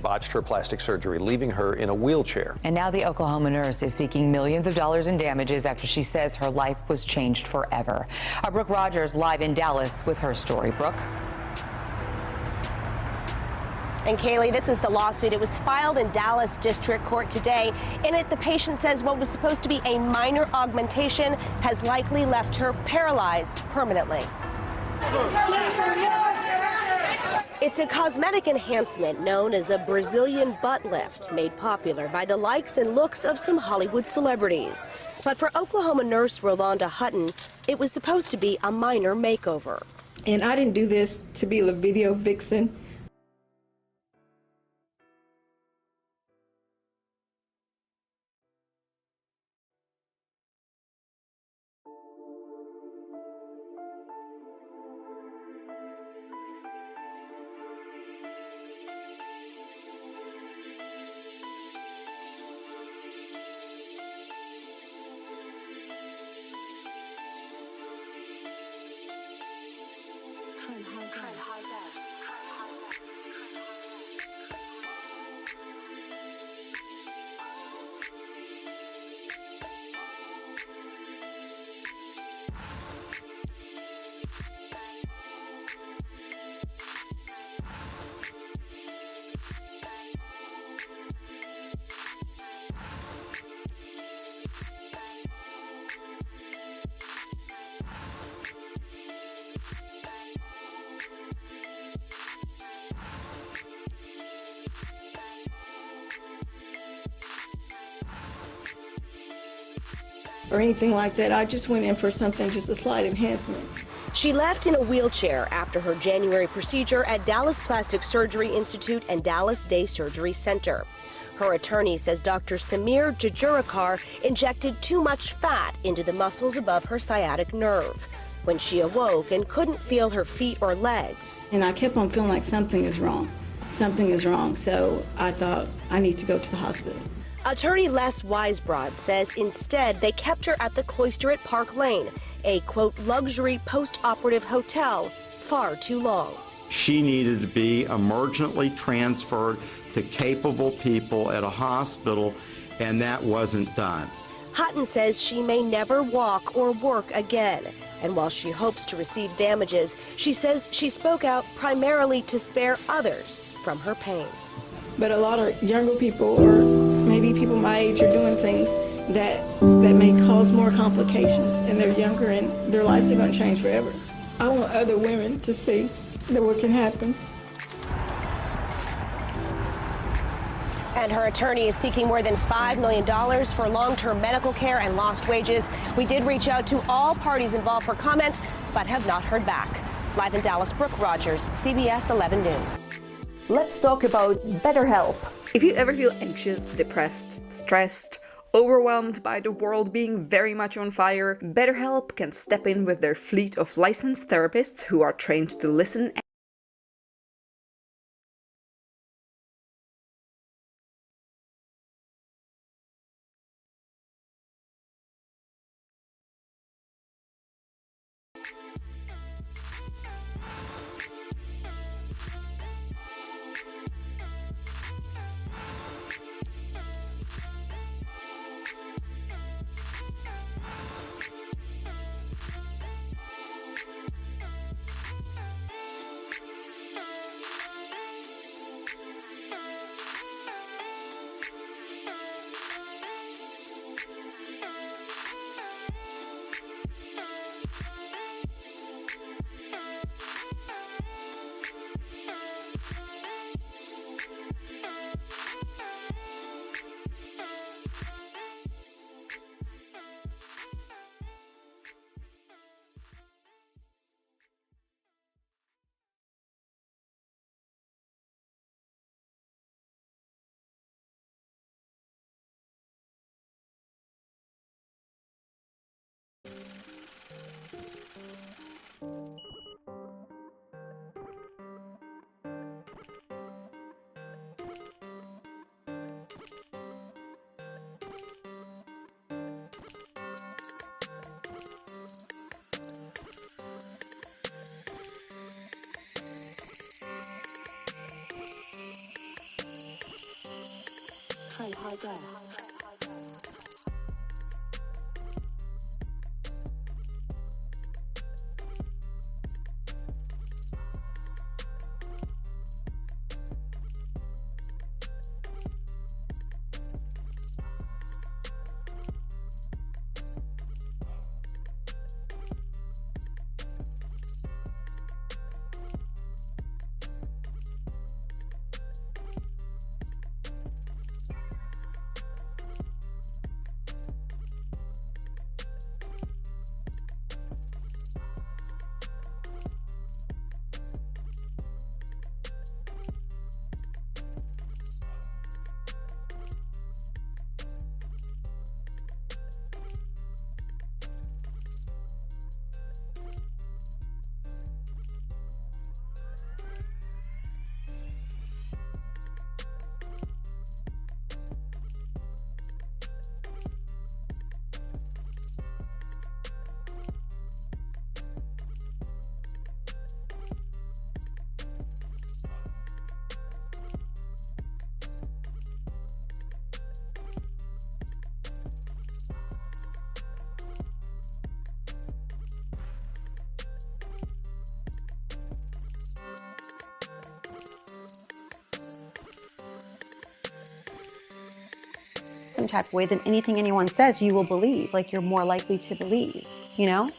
Botched her plastic surgery, leaving her in a wheelchair.
And now the Oklahoma nurse is seeking millions of dollars in damages after she says her life was changed forever. Our Brooke Rogers live in Dallas with her story. Brooke?
And Kaylee, this is the lawsuit. It was filed in Dallas District Court today. In it, the patient says what was supposed to be a minor augmentation has likely left her paralyzed permanently. It's a cosmetic enhancement known as a Brazilian butt lift, made popular by the likes and looks of some Hollywood celebrities. But for Oklahoma nurse Rolanda Hutton, it was supposed to be a minor makeover.
And I didn't do this to be a video vixen. Or anything like that. I just went in for something, just a slight enhancement.
She left in a wheelchair after her January procedure at Dallas Plastic Surgery Institute and Dallas Day Surgery Center. Her attorney says Dr. Samir Jajurakar injected too much fat into the muscles above her sciatic nerve when she awoke and couldn't feel her feet or legs.
And I kept on feeling like something is wrong. Something is wrong. So I thought, I need to go to the hospital.
Attorney Les Weisbrod says instead they kept her at the Cloister at Park Lane, a, quote, luxury post-operative hotel, far too long.
She needed to be emergently transferred to capable people at a hospital, and that wasn't done.
Hutton says she may never walk or work again. And while she hopes to receive damages, she says she spoke out primarily to spare others from her pain.
But a lot of younger people, or maybe people my age, are doing things that may cause more complications, and they're younger and their lives are going to change forever. I want other women to see that what can happen.
And her attorney is seeking more than $5 million for long-term medical care and lost wages. We did reach out to all parties involved for comment, but have not heard back. Live in Dallas, Brooke Rogers, CBS 11 News.
Let's talk about BetterHelp. If you ever feel anxious, depressed, stressed, overwhelmed by the world being very much on fire, BetterHelp can step in with their fleet of licensed therapists who are trained to listen
certain type of way, then anything anyone says, you will believe. Like, you're more likely to believe, you know?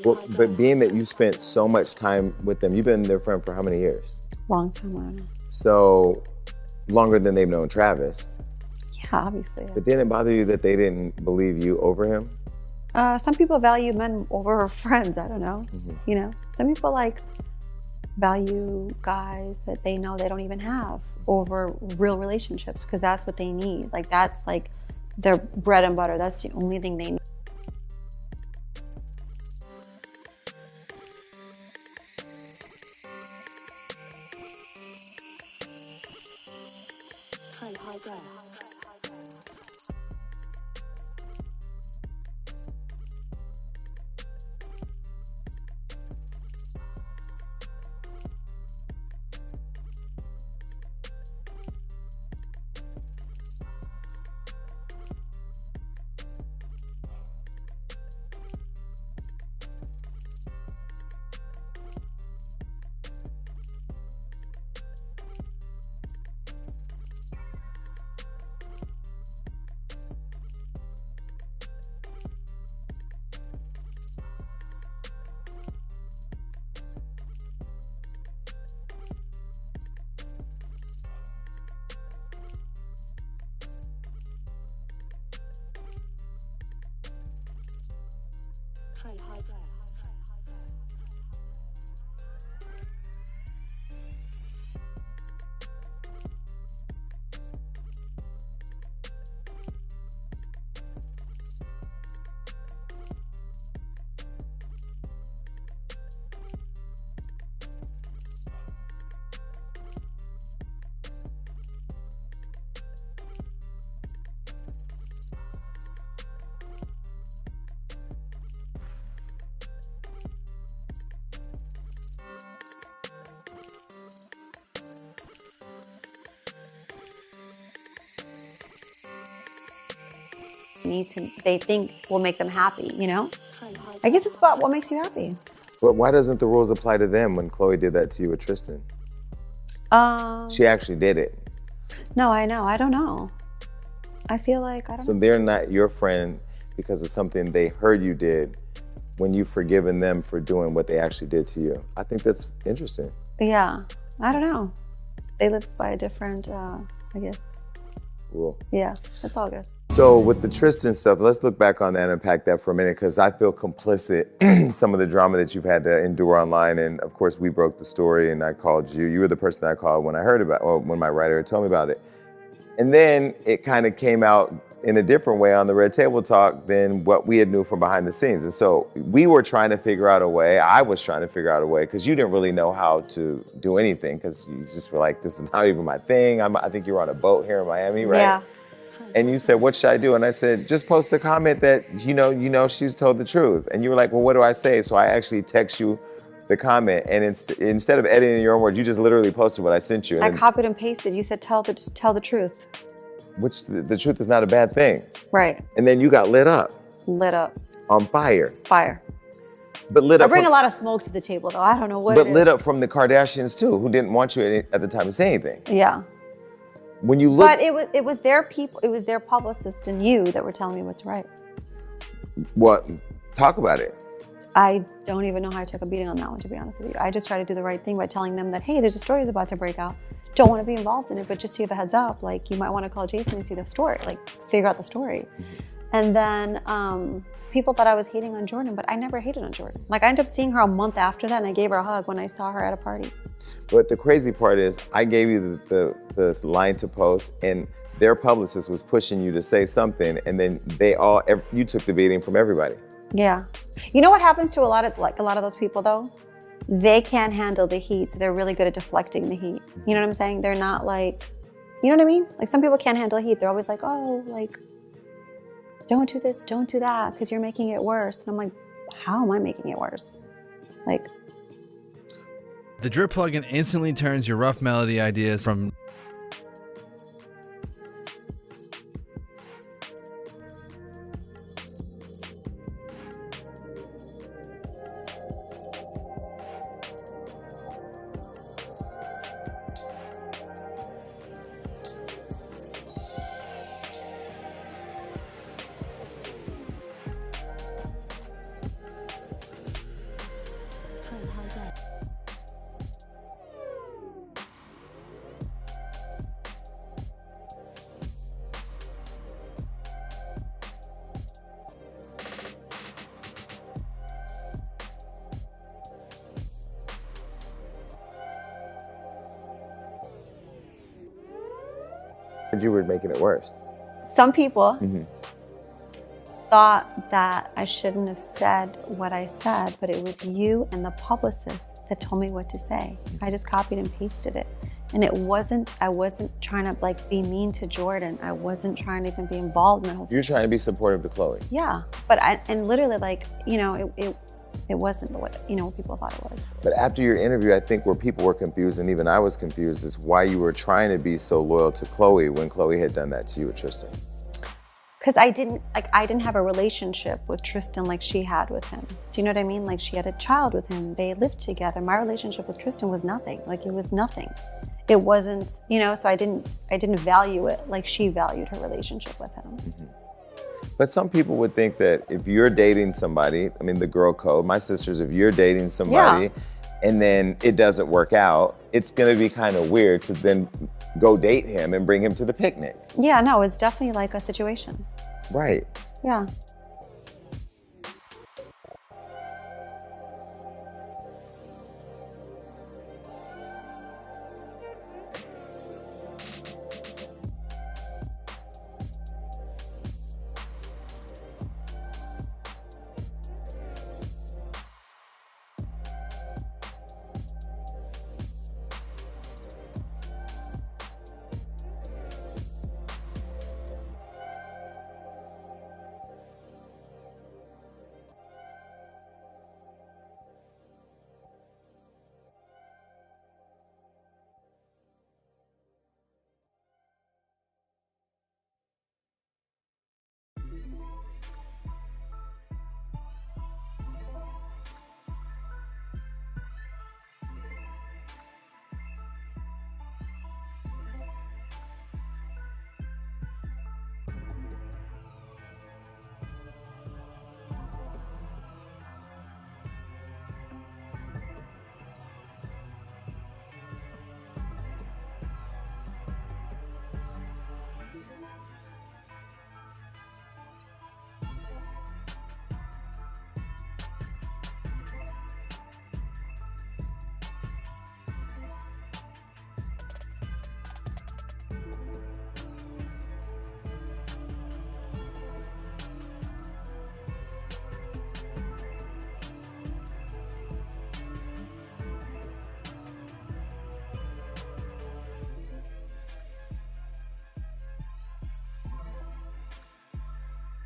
Well, but being that you spent so much time with them, you've been their friend for how many years?
Long time, I don't know.
So, longer than they've known Travis.
Yeah, obviously. Yeah.
But didn't it bother you that they didn't believe you over him?
Some people value men over friends, I don't know. You know, some people like value guys that they know they don't even have over real relationships because that's what they need. Like, that's like their bread and butter. That's the only thing they need. They think will make them happy, you know? I guess it's about what makes you happy.
But why doesn't the rules apply to them when Chloe did that to you with Tristan? She actually did it.
No, I know. I don't know. I feel like, I don't know.
So they're not your friend because of something they heard you did when you've forgiven them for doing what they actually did to you. I think that's interesting.
Yeah, I don't know. They live by a different, I guess.
Rule.
Yeah, it's all good.
So with the Tristan stuff, let's look back on that and unpack that for a minute because I feel complicit in some of the drama that you've had to endure online. And of course, we broke the story and I called you. You were the person that I called when I heard about, or when my writer told me about it. And then it kind of came out in a different way on the Red Table Talk than what we had knew from behind the scenes. And so we were trying to figure out a way, I was trying to figure out a way, because you didn't really know how to do anything because you just were like, this is not even my thing. I think you were on a boat here in Miami, right?
Yeah.
And you said, what should I do? And I said, just post a comment that, you know she's told the truth. And you were like, well, what do I say? So I actually text you the comment, and instead of editing your own words, you just literally posted what I sent you. And
I copied and pasted. You said, just tell the truth.
Which the truth is not a bad thing.
Right.
And then you got lit up.
Lit up.
On fire.
Fire.
But lit up.
I bring a lot of smoke to the table, though. I don't know what.
But lit up from the Kardashians too, who didn't want you at the time to say anything.
Yeah.
When you look.
But it was their people. It was their publicist and you that were telling me what to write.
What? Talk about it.
I don't even know how I took a beating on that one, to be honest with you. I just try to do the right thing by telling them that, hey, there's a story that's about to break out. Don't want to be involved in it, but just so you have a heads up, like, you might want to call Jason and see the story, like, figure out the story. And then people thought I was hating on Jordan, but I never hated on Jordan. Like, I ended up seeing her a month after that, and I gave her a hug when I saw her at a party.
But the crazy part is, I gave you the line to post, and their publicist was pushing you to say something, and then you took the beating from everybody.
Yeah. You know what happens to a lot of those people though? They can't handle the heat, so they're really good at deflecting the heat. You know what I'm saying? They're not like, you know what I mean? Like, some people can't handle heat. They're always like, oh, like, don't do this, don't do that, because you're making it worse. And I'm like, how am I making it worse? Like.
The drip plugin instantly turns your rough melody ideas from
You were making it worse.
Some people thought that I shouldn't have said what I said, but it was you and the publicist that told me what to say. I just copied and pasted it. And I wasn't trying to like be mean to Jordan. I wasn't trying to even be involved in the whole.
You're trying to be supportive to Chloe.
Yeah, but and literally like, you know, it wasn't what, you know, what people thought it was.
But after your interview, I think where people were confused, and even I was confused, is why you were trying to be so loyal to Chloe when Chloe had done that to you with Tristan.
Because I didn't have a relationship with Tristan like she had with him. Do you know what I mean? Like she had a child with him. They lived together. My relationship with Tristan was nothing. Like it was nothing. It wasn't, you know, so I didn't value it like she valued her relationship with him.
But some people would think that if you're dating somebody, I mean, the girl code, my sisters, if you're dating somebody and then it doesn't work out, it's gonna be kind of weird to then go date him and bring him to the picnic.
Yeah, no, it's definitely like a situation.
Right.
Yeah.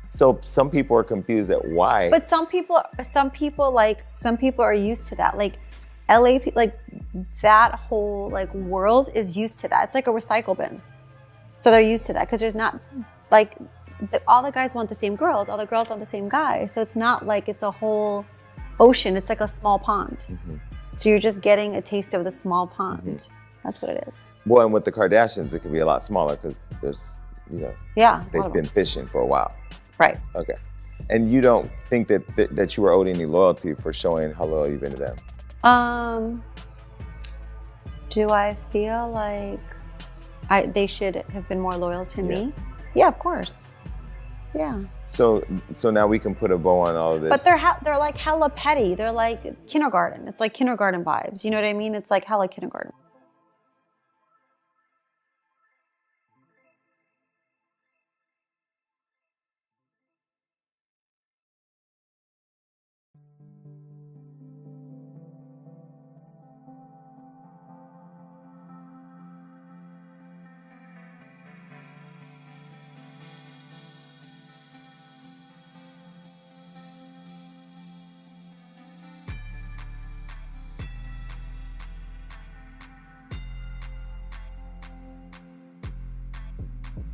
So some people are confused at why.
But some people are used to that. Like LA, like that whole like world is used to that. It's like a recycle bin. So they're used to that because there's not like all the guys want the same girls, all the girls want the same guy. So it's not like it's a whole ocean. It's like a small pond. So you're just getting a taste of the small pond. That's what it is.
Well, and with the Kardashians, it could be a lot smaller because there's, you know, they've been fishing for a while.
Right.
Okay. And you don't think that you were owed any loyalty for showing how loyal you've been to them?
Do I feel like they should have been more loyal to me? Yeah, of course. Yeah.
So now we can put a bow on all of this.
But they're like hella petty. They're like kindergarten. It's like kindergarten vibes. You know what I mean? It's like hella kindergarten.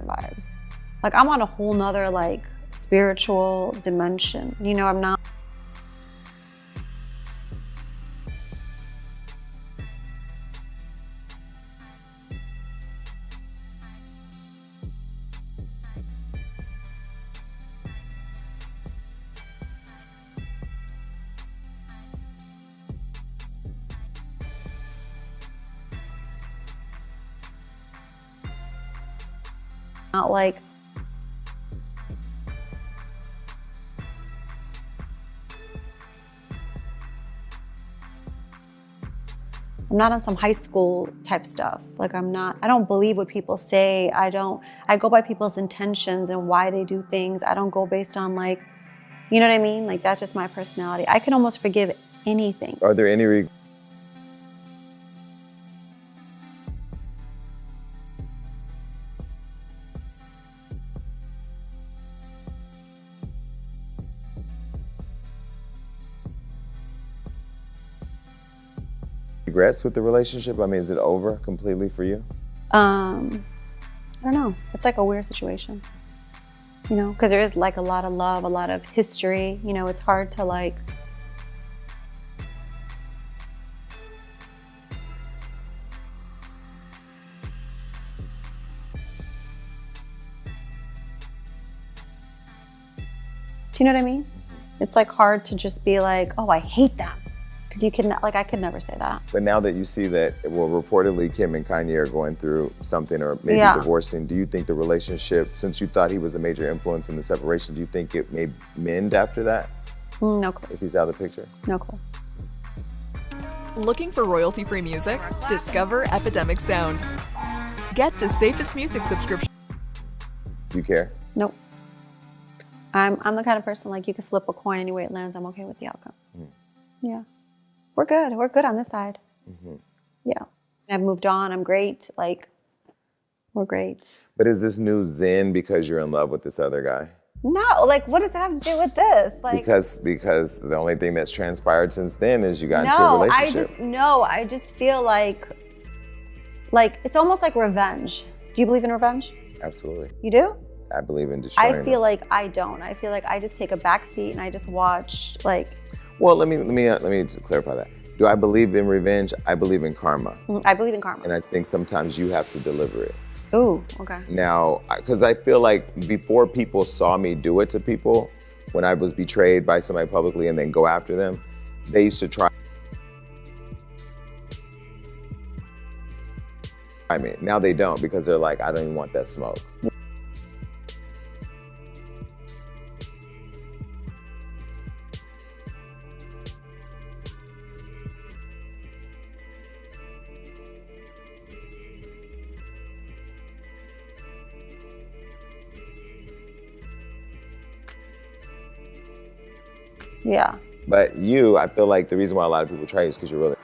Vibes. Like I'm on a whole nother like spiritual dimension. You know, I'm not. Not like I'm not on some high school type stuff. Like I don't believe what people say. I go by people's intentions and why they do things. I don't go based on like, you know what I mean? Like that's just my personality. I can almost forgive anything.
Are there any regrets with the relationship? I mean, is it over completely for you?
I don't know. It's like a weird situation, you know, because there is like a lot of love, a lot of history. You know, it's hard to like. Do you know what I mean? It's like hard to just be like, oh, I hate them. Because you can, like, I could never say that.
But now that you see that, well, reportedly Kim and Kanye are going through something or maybe divorcing, do you think the relationship, since you thought he was a major influence in the separation, do you think it may mend after that?
No clue.
If he's out of the picture?
No clue.
Looking for royalty-free music? Discover Epidemic Sound. Get the safest music subscription.
Do you care?
Nope. I'm the kind of person like you could flip a coin any way it lands. I'm okay with the outcome. Yeah. We're good. We're good on this side. Yeah. I've moved on. I'm great. Like, we're great.
But is this news then because you're in love with this other guy?
No, like, what does that have to do with this? Like,
because the only thing that's transpired since then is you got into a relationship.
I just feel like it's almost like revenge. Do you believe in revenge?
Absolutely.
You do?
I believe in destroying
I feel like I don't. I feel like I just take a back seat and I just watch, like.
Well, let me clarify that. Do I believe in revenge? I believe in karma.
I believe in karma.
And I think sometimes you have to deliver it.
Ooh, okay.
Now, because I feel like before people saw me do it to people, when I was betrayed by somebody publicly and then go after them, they used to try me. Now they don't because they're like, I don't even want that smoke.
Yeah.
But you, I feel like the reason why a lot of people try you is because you're really.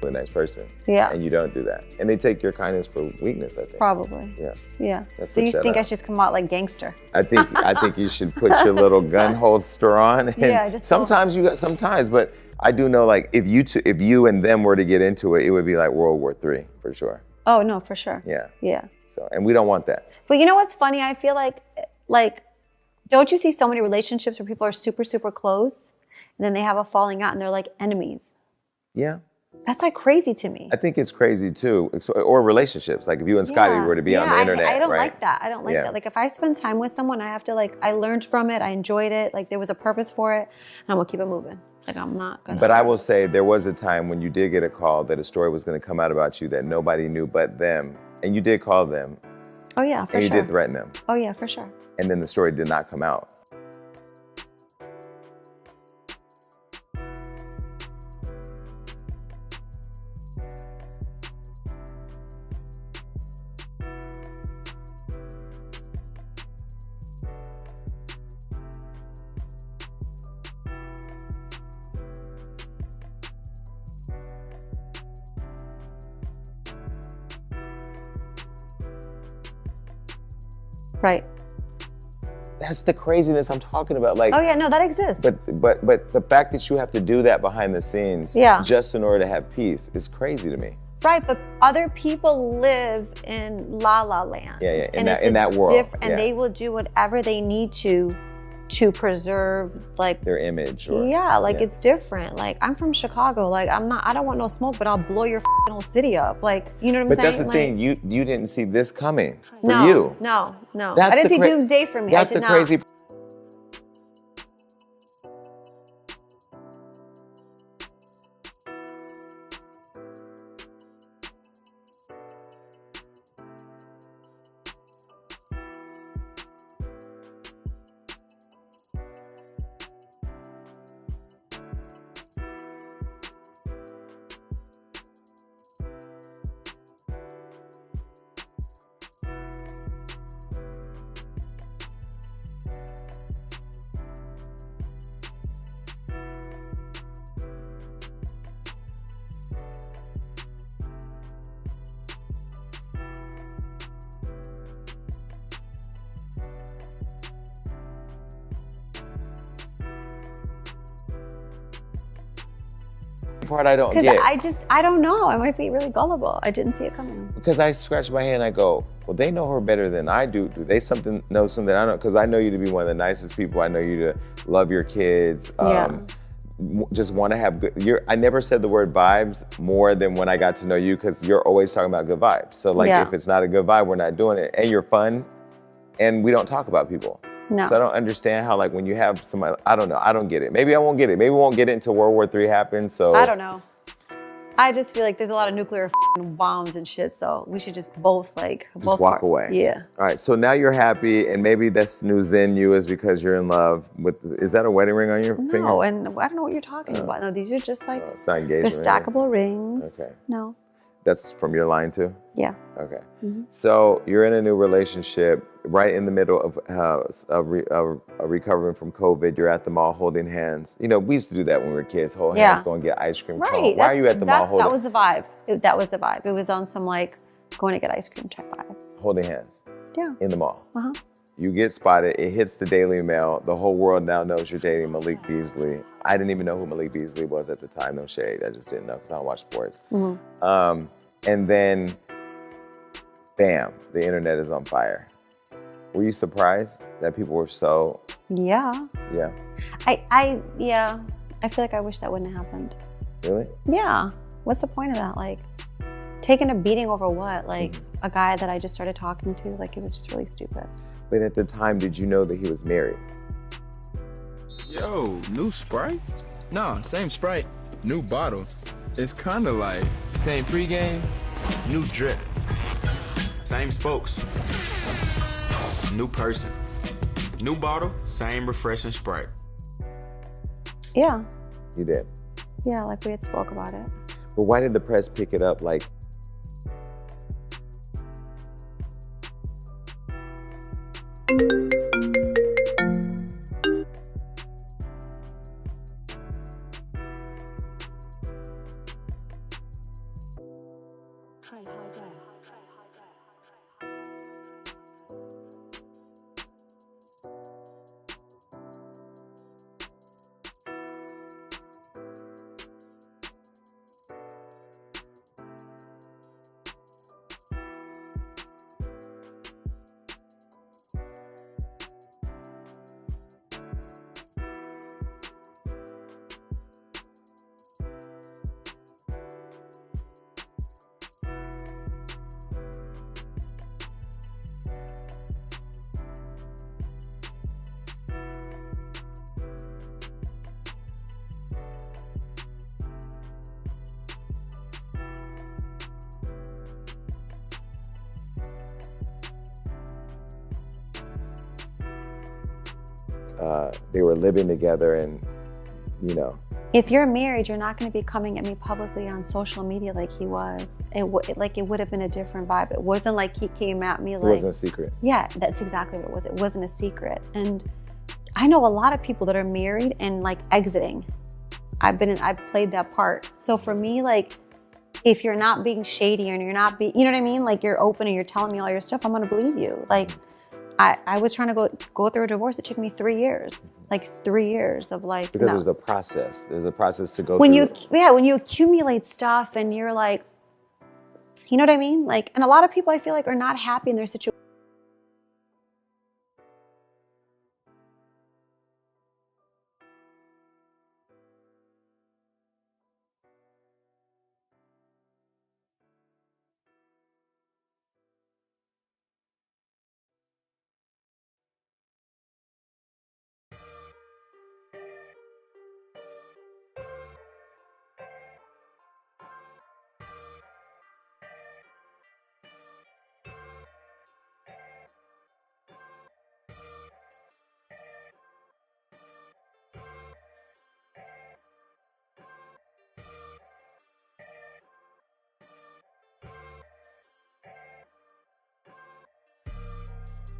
A nice person.
Yeah.
And you don't do that. And they take your kindness for weakness, I think.
Probably.
Yeah.
Yeah.
Let's
So you
switch that
think I
up.
should just come out like gangster?
I think you should put your little gun holster on. And
Yeah, just
sometimes but I do know like if you and them were to get into it, it would be like World War III for sure.
Oh no, for sure.
Yeah.
Yeah.
So and we don't want that.
But you know what's funny? I feel like don't you see so many relationships where people are super, super close and then they have a falling out and they're like enemies?
Yeah.
That's like crazy to me.
I think it's crazy too, or relationsps. Like if you and Scottie were to be on the internet,
I don't
right?
like that. I don't like that. Like if I spend time with someone, I have to I learned from it. I enjoyed it. Like there was a purpose for it, and I'm gonna keep it moving. Like I'm not gonna.
But I will say there was a time when you did get a call that a story was gonna come out about you that nobody knew but them, and you did call them.
Oh yeah, for
and
sure.
you did threaten them.
Oh yeah, for sure.
And then the story did not come out.
Right.
That's the craziness I'm talking about. Like,
oh yeah, no, that exists.
But the fact that you have to do that behind the scenes, just in order to have peace, is crazy to me.
Right, but other people live in La La Land.
Yeah,
and
in that world.
And they will do whatever they need to preserve like
their image.
It's different. Like I'm from Chicago. Like I don't want no smoke, but I'll blow your whole city up. Like you know what I'm saying?
But that's the thing. You didn't see this coming for
no,
you.
No.
That's
I didn't see doomsday for me.
That's
I did
the
not.
crazy. Part I don't get.
I don't know. I might be really gullible. I didn't see it coming.
Because I scratch my head and I go, well, they know her better than I do. Do they know something I don't? Because I know you to be one of the nicest people. I know you to love your kids. Just want to have good. I never said the word vibes more than when I got to know you, because you're always talking about good vibes. So like, if it's not a good vibe, we're not doing it. And you're fun, and we don't talk about people.
No.
So I don't understand how, like, when you have somebody, I don't know, I don't get it. Maybe I won't get it. Maybe we won't get it until World War III happens. So
I don't know. I just feel like there's a lot of nuclear bombs and shit, so we should just both
walk away.
Yeah.
All right, so now you're happy, and maybe this new Zen you is because you're in love with, is that a wedding ring on your finger?
No, and I don't know what you're talking about. No, these are just like,
it's not engagement.
they're stackable rings.
Okay.
No.
That's from your line too?
Yeah.
Okay. So you're in a new relationship, right in the middle of recovering from COVID. You're at the mall holding hands. You know, we used to do that when we were kids, hold hands, go and get ice cream.
Right.
Why are you at the mall holding?
That was the vibe. That was the vibe. It was on some like going to get ice cream type vibe.
Holding hands.
Yeah.
In the mall.
Uh-huh.
You get spotted, it hits the Daily Mail. The whole world now knows you're dating Malik Beasley. I didn't even know who Malik Beasley was at the time, no shade. I just didn't know because I don't watch sports. And then, bam, the internet is on fire. Were you surprised that people were so?
Yeah.
Yeah.
I feel like I wish that wouldn't have happened.
Really?
Yeah. What's the point of that? Like, taking a beating over what? Like, a guy that I just started talking to? Like, it was just really stupid.
But at the time, did you know that he was married?
Yo, new Sprite? Nah, same Sprite, new bottle. It's kind of like same pregame, new drip.
Same spokes, new person. New bottle, same refreshing Sprite.
Yeah.
You did?
Yeah, like we had spoke about it.
But why did the press pick it up like? They were living together, and you know.
If you're married, you're not going to be coming at me publicly on social media like he was. It would have been a different vibe. It wasn't like he came at me like.
It wasn't a secret.
Yeah, that's exactly what it was. It wasn't a secret. And I know a lot of people that are married and like exiting. I've played that part. So for me, like, if you're not being shady and you're not you know what I mean? Like, you're open and you're telling me all your stuff, I'm going to believe you. Like, I was trying to go through a divorce. It took me 3 years, like 3 years of like.
Because there's a process. There's a process to go
when
through.
When you accumulate stuff and you're like, things. You know what I mean? Like, and a lot of people I feel like are not happy in their situation.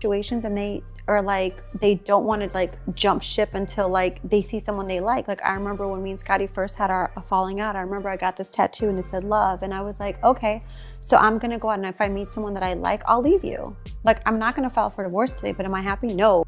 Situations, and they are like, they don't want to like jump ship until like they see someone they like. Like I remember when me and Scottie first had our falling out, I remember I got this tattoo and it said love, and I was like, okay, so I'm gonna go out, and if I meet someone that I like, I'll leave you. Like, I'm not gonna file for divorce today, but am I happy? No.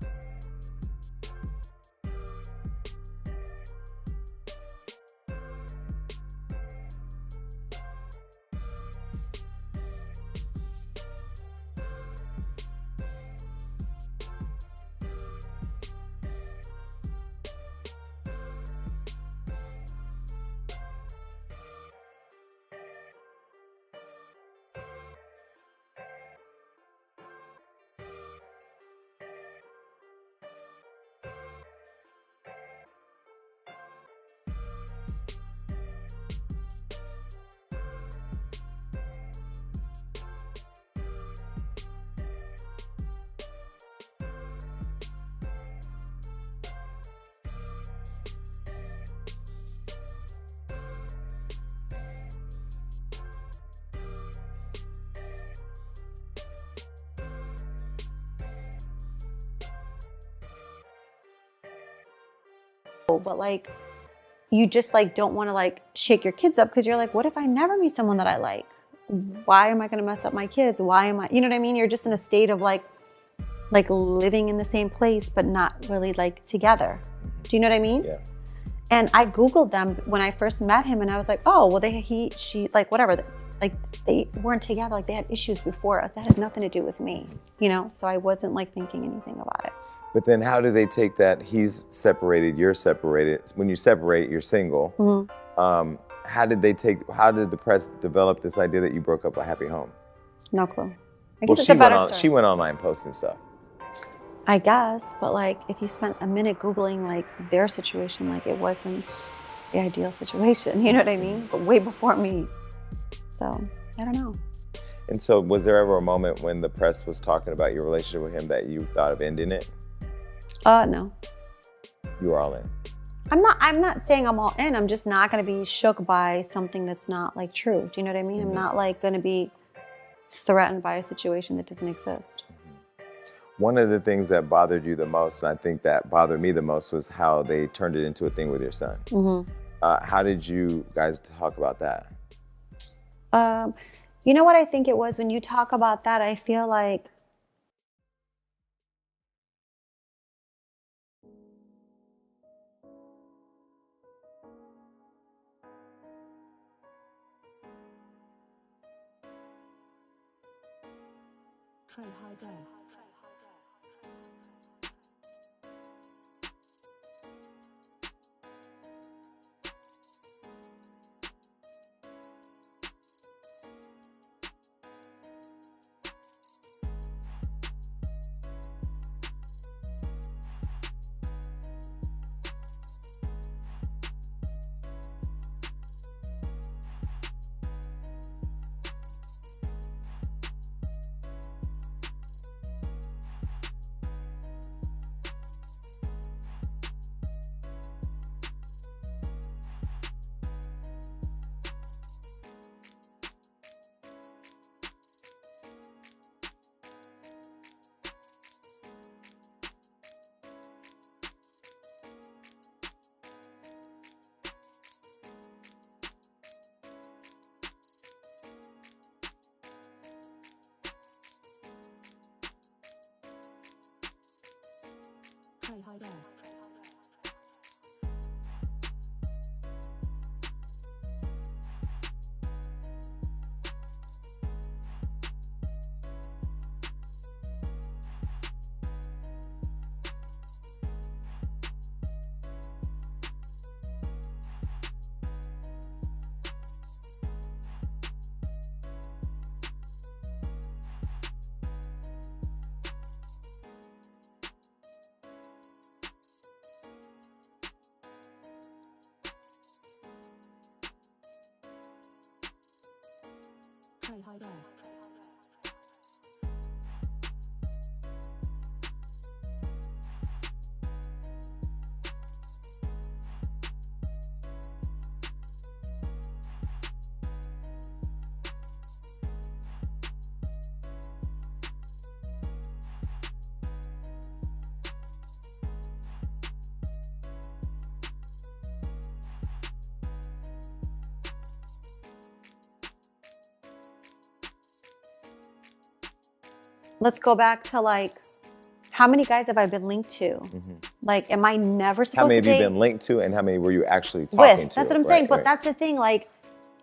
But like, you just like don't want to like shake your kids up, because you're like, what if I never meet someone that I like? Why am I going to mess up my kids? Why am I, you know what I mean? You're just in a state of like living in the same place, but not really like together. Do you know what I mean?
Yeah.
And I Googled them when I first met him, and I was like, oh, well, she, like, whatever. Like, they weren't together. Like, they had issues before us. That had nothing to do with me, you know? So I wasn't like thinking anything about it.
But then how do they take that he's separated, you're separated? When you separate, you're single.
Mm-hmm.
How did the press develop this idea that you broke up a happy home?
No clue. I
Well,
guess it's a better story.
she went online posting stuff.
I guess, but like, if you spent a minute Googling like their situation, like it wasn't the ideal situation, you know what I mean? But way before me. So, I don't know.
And so was there ever a moment when the press was talking about your relationship with him that you thought of ending it?
No.
You were all in?
I'm not saying I'm all in. I'm just not going to be shook by something that's not like true. Do you know what I mean?
Mm-hmm.
I'm not like going to be threatened by a situation that doesn't exist.
One of the things that bothered you the most, and I think that bothered me the most, was how they turned it into a thing with your son.
Mm-hmm.
How did you guys talk about that?
You know what I think it was? When you talk about that, I feel like
Trey High Day. Trey High Day.
Let's go back to like, how many guys have I been linked to? Like, am I never supposed to date?
How many have you been linked to, and how many were you actually talking to?
That's what I'm saying. But that's the thing. Like,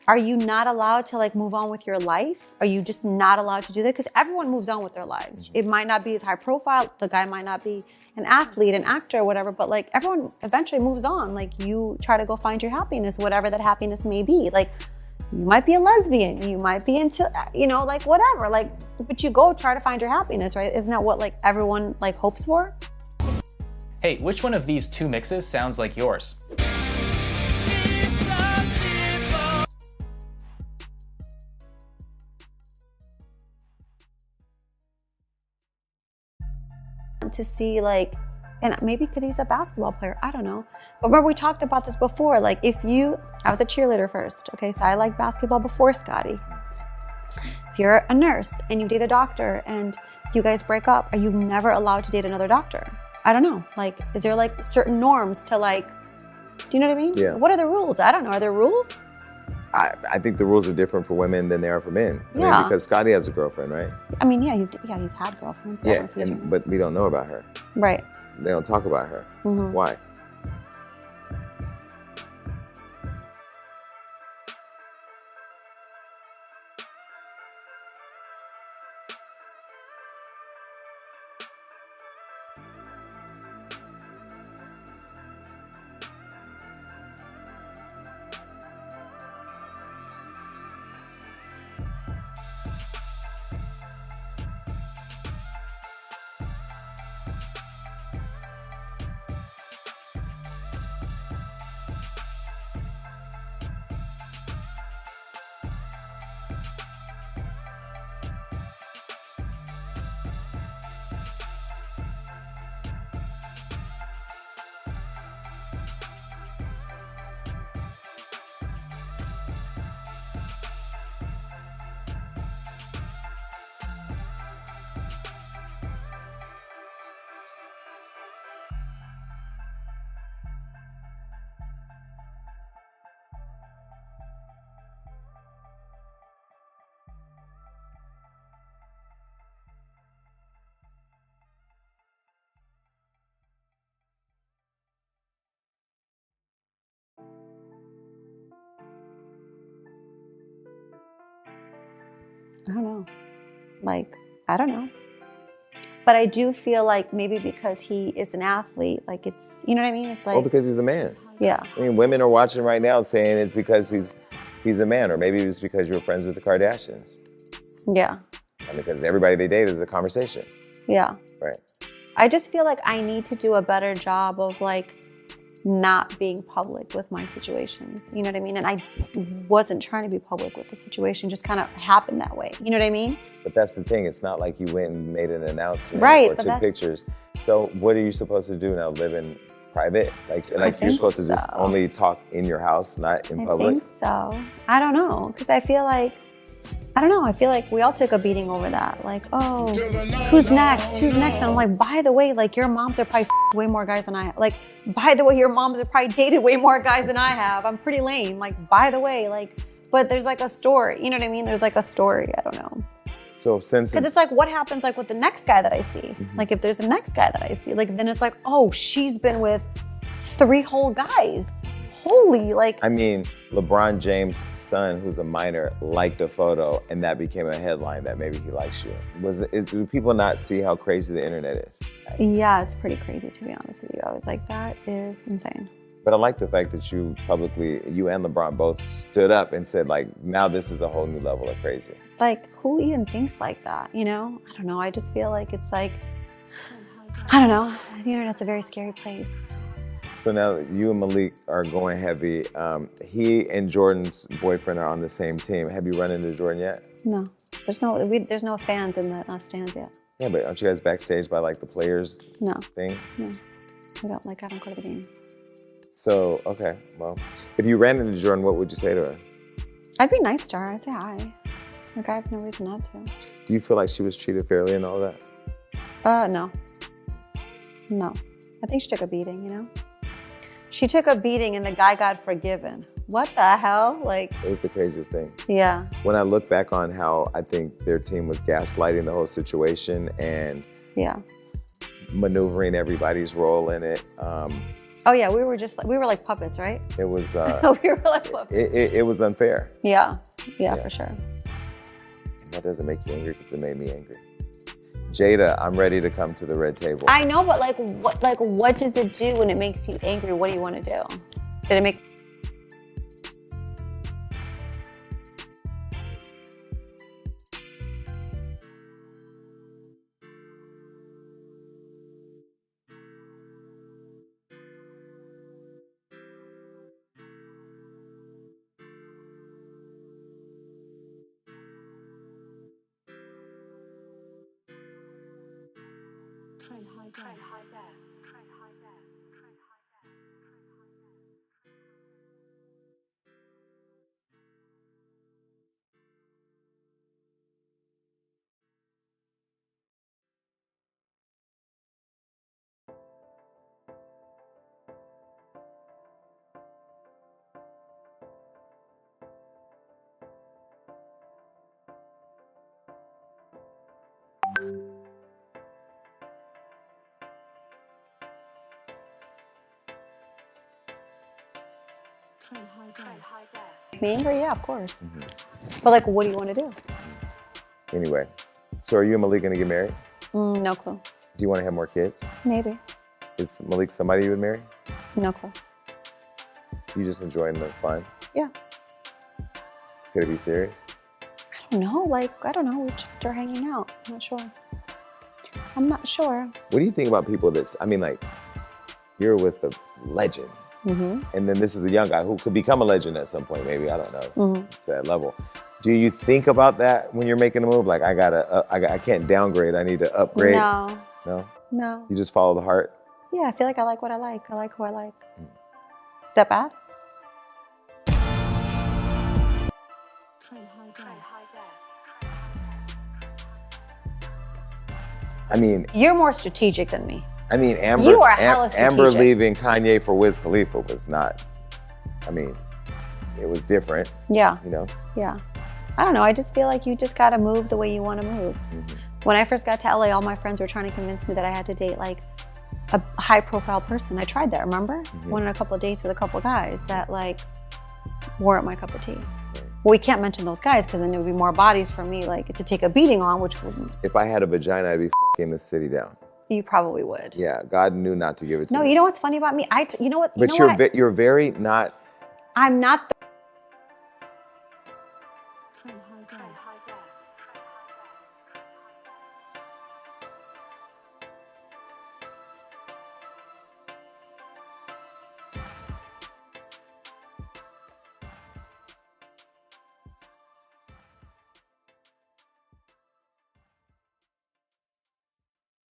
are you not allowed to like move on with your life? Are you just not allowed to do that? Because everyone moves on with their lives. It might not be as high profile. The guy might not be an athlete, an actor, or whatever. But like, everyone eventually moves on. Like, you try to go find your happiness, whatever that happiness may be. Like, you might be a lesbian, you might be into, you know, like whatever, like, but you go try to find your happiness, right? Isn't that what like everyone like hopes for?
Hey, which one of these two mixes sounds like yours?
To see like, and maybe because he's a basketball player, I don't know. But remember we talked about this before, like I was a cheerleader first, okay? So I liked basketball before Scottie. If you're a nurse and you date a doctor and you guys break up, are you never allowed to date another doctor? I don't know, like, is there like certain norms to like, do you know what I mean?
Yeah.
What are the rules? I don't know, are there rules?
I think the rules are different for women than they are for men. I
Yeah.
mean, because Scottie has a girlfriend, right?
I mean, yeah, he's had girlfriends.
Yeah, but we don't know about her.
Right.
They don't talk about her.
Mhm.
Why?
I don't know. Like, I don't know. But I do feel like maybe because he is an athlete, like it's, you know what I mean? It's like,
Well, because he's a man.
yeah.
I mean, women are watching right now saying it's because he's a man, or maybe it's because you were friends with the Kardashians.
Yeah.
I mean, because everybody they date is a conversation.
Yeah.
Right.
I just feel like I need to do a better job of like not being public with my situations. You know what I mean? And I wasn't trying to be public with the situation, just kind of happened that way. You know what I mean?
But that's the thing. It's not like you went and made an announcement
Right,
or
but
took pictures. So what are you supposed to do now? Live in private? Like you're supposed to just only talk in your house, not in public?
I think so. I don't know. Because I feel like, I don't know. I feel like we all took a beating over that. Like, oh, who's next? Who's next? And I'm like, by the way, like your moms are probably way more guys than I have. Like, by the way, your moms have probably dated way more guys than I have. I'm pretty lame. Like, by the way, like, but there's like a story. You know what I mean? There's like a story. I don't know.
So since
Because it's like, what happens like with the next guy that I see? Like if there's a next guy that I see, like then it's like, oh, she's been with 3 whole guys. Holy, like.
I mean, LeBron James' son, who's a minor, liked a photo, and that became a headline that maybe he likes you. Do people not see how crazy the internet is?
Yeah, it's pretty crazy, to be honest with you. I was like, that is insane.
But I like the fact that you publicly, you and LeBron both stood up and said, like, now this is a whole new level of crazy.
Like, who even thinks like that, you know? I don't know. I just feel like it's like, I don't know. The internet's a very scary place.
So now you and Malik are going heavy. He and Jordan's boyfriend are on the same team. Have you run into Jordan yet?
No, there's no fans in the stands yet.
Yeah, but aren't you guys backstage by like the players
No.
thing?
No, I don't go to the games.
So, okay, well, if you ran into Jordan, what would you say to her?
I'd be nice to her. I'd say hi. Like, I have no reason not to.
Do you feel like she was treated fairly and all that?
No. No. I think she took a beating, you know? She took a beating and the guy got forgiven. What the hell? Like,
It was the craziest thing.
yeah.
When I look back on how I think their team was gaslighting the whole situation and
Yeah.
maneuvering everybody's role in it,
Oh yeah, we were like puppets, right?
it was
We were like puppets.
it was unfair.
Yeah. Yeah,
Yeah.
for sure.
And that doesn't make you angry because it made me angry. Jada, I'm ready to come to the red table.
I know, but what does it do when it makes you angry? What do you want to do? Did it make me angry? Yeah, of course. But like, what do you want to do?
Anyway, so are you and Malik gonna get married?
No clue.
Do you want to have more kids?
Maybe.
Is Malik somebody you would marry?
No clue.
You just enjoying the fun?
Yeah.
Could it be serious?
I don't know. Like, I don't know. We just start hanging out. I'm not sure. I'm not sure.
What do you think about people that, I mean, like, you're with a legend,
Mm-hmm.
and then this is a young guy who could become a legend at some point, maybe, I don't know,
Mm-hmm.
to that level. Do you think about that when you're making a move? Like, I can't downgrade, I need to upgrade?
No.
No?
No.
You just follow the heart?
Yeah, I feel like I like what I like. I like who I like. Is that bad?
I mean,
You're more strategic than me.
Amber,
You are hella
Amber
strategic.
leaving Kanye for Wiz Khalifa was not, I mean, it was different.
Yeah.
You know?
Yeah. I don't know. I just feel like you just got to move the way you want to move.
Mm-hmm.
When I first got to LA, all my friends were trying to convince me that I had to date like a high profile person. I tried that, remember? Went on a couple of dates with a couple of guys that like weren't my cup of tea. Well, we can't mention those guys because then there would be more bodies for me like to take a beating on, which wouldn't.
If I had a vagina, I'd be f***ing the city down.
You probably would.
Yeah, God knew not to give it to me.
No, you know what's funny about me? You know what?
But you're very not.
I'm not the.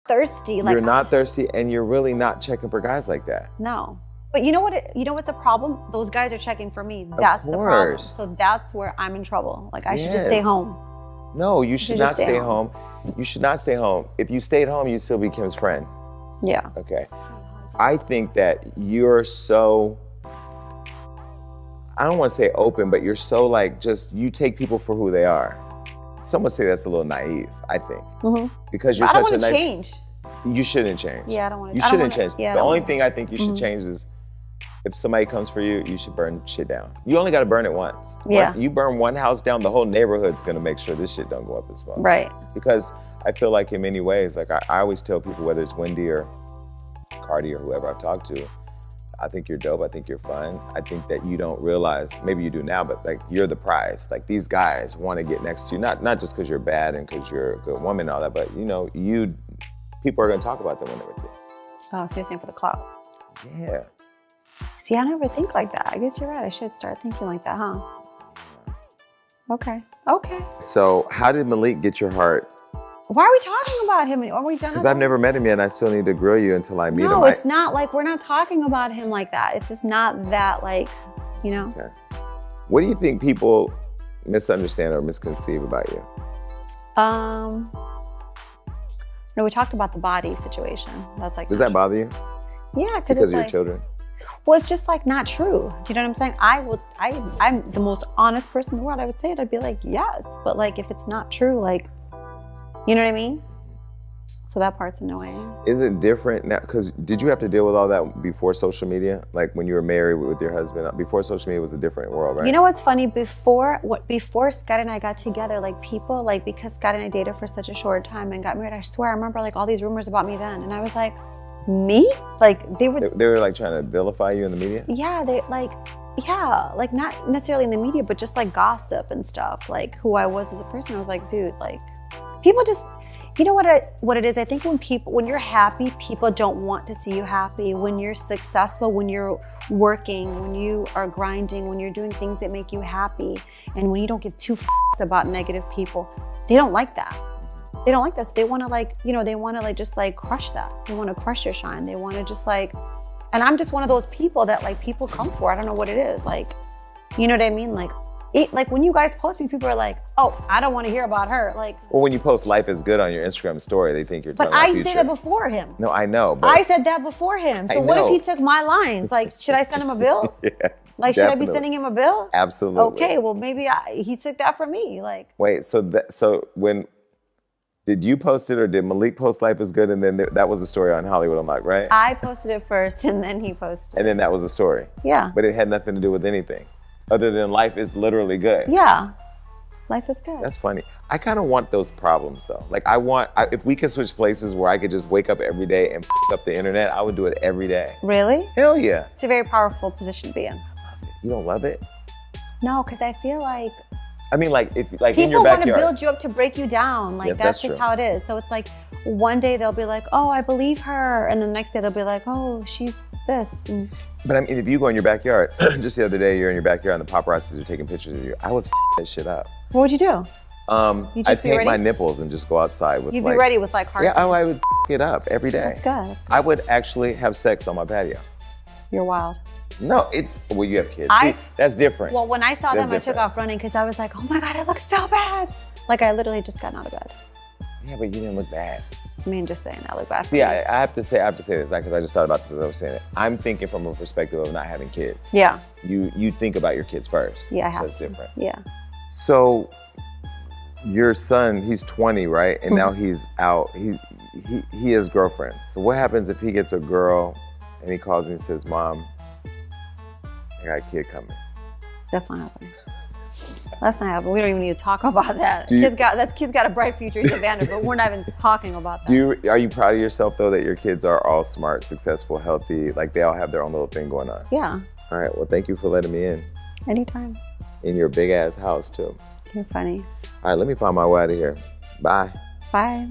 Thirsty, like
You're not thirsty, and you're really not checking for guys like that.
No. But you know what? You know what's the problem? Those guys are checking for me. That's the problem.
course.
So that's where I'm in trouble. Like I should just stay
Yes.
home.
No, you should
just
not stay home. You should not stay home. If you stayed home, you'd still be Kim's friend.
Yeah.
Okay. I think that you're so, I don't want to say open, but you're so like just, you take people for who they are. Some would say that's a little naive, I think.
Mm-hmm.
Because you're
I don't
such a
want to
nice.
change.
You shouldn't change.
Yeah, I don't want to.
You shouldn't change.
Yeah,
The only thing I think you should change is if somebody comes for you, you should burn shit down. You only got to burn it once.
Yeah.
You burn one house down, the whole neighborhood's going to make sure this shit don't go up as well.
Right.
Because I feel like in many ways, like I always tell people, whether it's Wendy or Cardi or whoever I've talked to, I think you're dope. I think you're fun. I think that you don't realize, maybe you do now, but like you're the prize. Like these guys want to get next to you, not just because you're bad and because you're a good woman and all that, but you know, people are going to talk about them when they're with you.
Oh, so you're saying for the clout?
Yeah.
See, I never think like that. I guess you're right. I should start thinking like that, huh? Okay. Okay.
So how did Malik get your heart?
Why are we talking about him? Are we done?
Because I've never met him yet and I still need to grill you until I meet him.
No, it's not like, we're not talking about him like that. It's just not that, like, you know?
Okay. What do you think people misunderstand or misconceive about you?
No, we talked about the body situation. That's like.
Does that bother you?
Yeah,
because
it's
of your
like,
children.
Well, it's just like not true. Do you know what I'm saying? I'm the most honest person in the world. I would say it. I'd be like, yes, but like if it's not true, like, you know what I mean? So that part's annoying.
Is it different now? Because did you have to deal with all that before social media? Like when you were married with your husband, before social media was a different world, right?
You know what's funny? Before Scott and I got together, like people, like because Scott and I dated for such a short time and got married, I swear I remember like all these rumors about me then, and I was like, me? Like they were
like trying to vilify you in the media?
Yeah, like not necessarily in the media, but just like gossip and stuff, like who I was as a person. I was like, dude, like people just. You know what it is? I think when you're happy, people don't want to see you happy. When you're successful, when you're working, when you are grinding, when you're doing things that make you happy, and when you don't give two f***s about negative people, they don't like that. They don't like that. So they want to like, you know, they want to like just like crush that. They want to crush your shine. They want to just like, and I'm just one of those people that like people come for. I don't know what it is. Like, you know what I mean? Like when you guys post me, people are like, oh, I don't want to hear about her. Like,
well, when you post "Life is Good" on your Instagram story, they think you're talking
but
about
I
future.
say that before him.
No, I know. But
I said that before him. So what if he took my lines? Like, should I send him a bill?
Yeah,
like, should I be sending him a bill?
Absolutely.
Okay, well maybe he took that from me. Like,
wait, so when did you post it or did Malik post "Life is Good" and then that was a story on Hollywood Unlocked, right?
I posted it first and then he posted.
And then that was a story.
Yeah.
But it had nothing to do with anything. Other than life is literally good.
Yeah, life is good.
That's funny. I kind of want those problems though. Like if we could switch places where I could just wake up every day and up the internet, I would do it every day.
Really?
Hell yeah.
It's a very powerful position to be in.
You don't love it?
No, because I feel like
I mean, like if like
people
in your backyard.
want to build you up to break you down. Like that's just how it is. So it's like one day they'll be like, oh, I believe her, and then the next day they'll be like, oh, she's this. And
but I mean, if you go in your backyard, just the other day, you're in your backyard and the paparazzis are taking pictures of you, I would that shit up.
What would you do?
I'd paint my nipples and just go outside with
You'd be ready with like hearts.
Yeah, I would it up every day.
That's good.
I would actually have sex on my patio.
You're wild.
No, well, you have kids. See, that's different.
Well, when I saw
That's
them, I took off running because I was like, oh my God, I look so bad. Like I literally just got out of bed.
Yeah, but you didn't look bad.
I mean, just saying, I look bad.
See, I have to say this because I just thought about this as I was saying it. I'm thinking from a perspective of not having kids.
Yeah.
You think about your kids first.
Yeah, I have.
So it's different.
Yeah.
So your son, he's 20, right? And now he's out. He has girlfriends. So what happens if he gets a girl and he calls me and says, Mom, I got a kid coming?
That's not happening. That's not happening. We don't even need to talk about that. That kid's got a bright future. He's a Vanderbilt. We're not even talking about that.
Are you proud of yourself though that your kids are all smart, successful, healthy, like they all have their own little thing going on?
Yeah.
All right. Well, thank you for letting me in.
Anytime.
In your big ass house too.
You're funny.
All right. Let me find my way out of here. Bye.
Bye.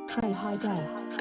Trey High Def.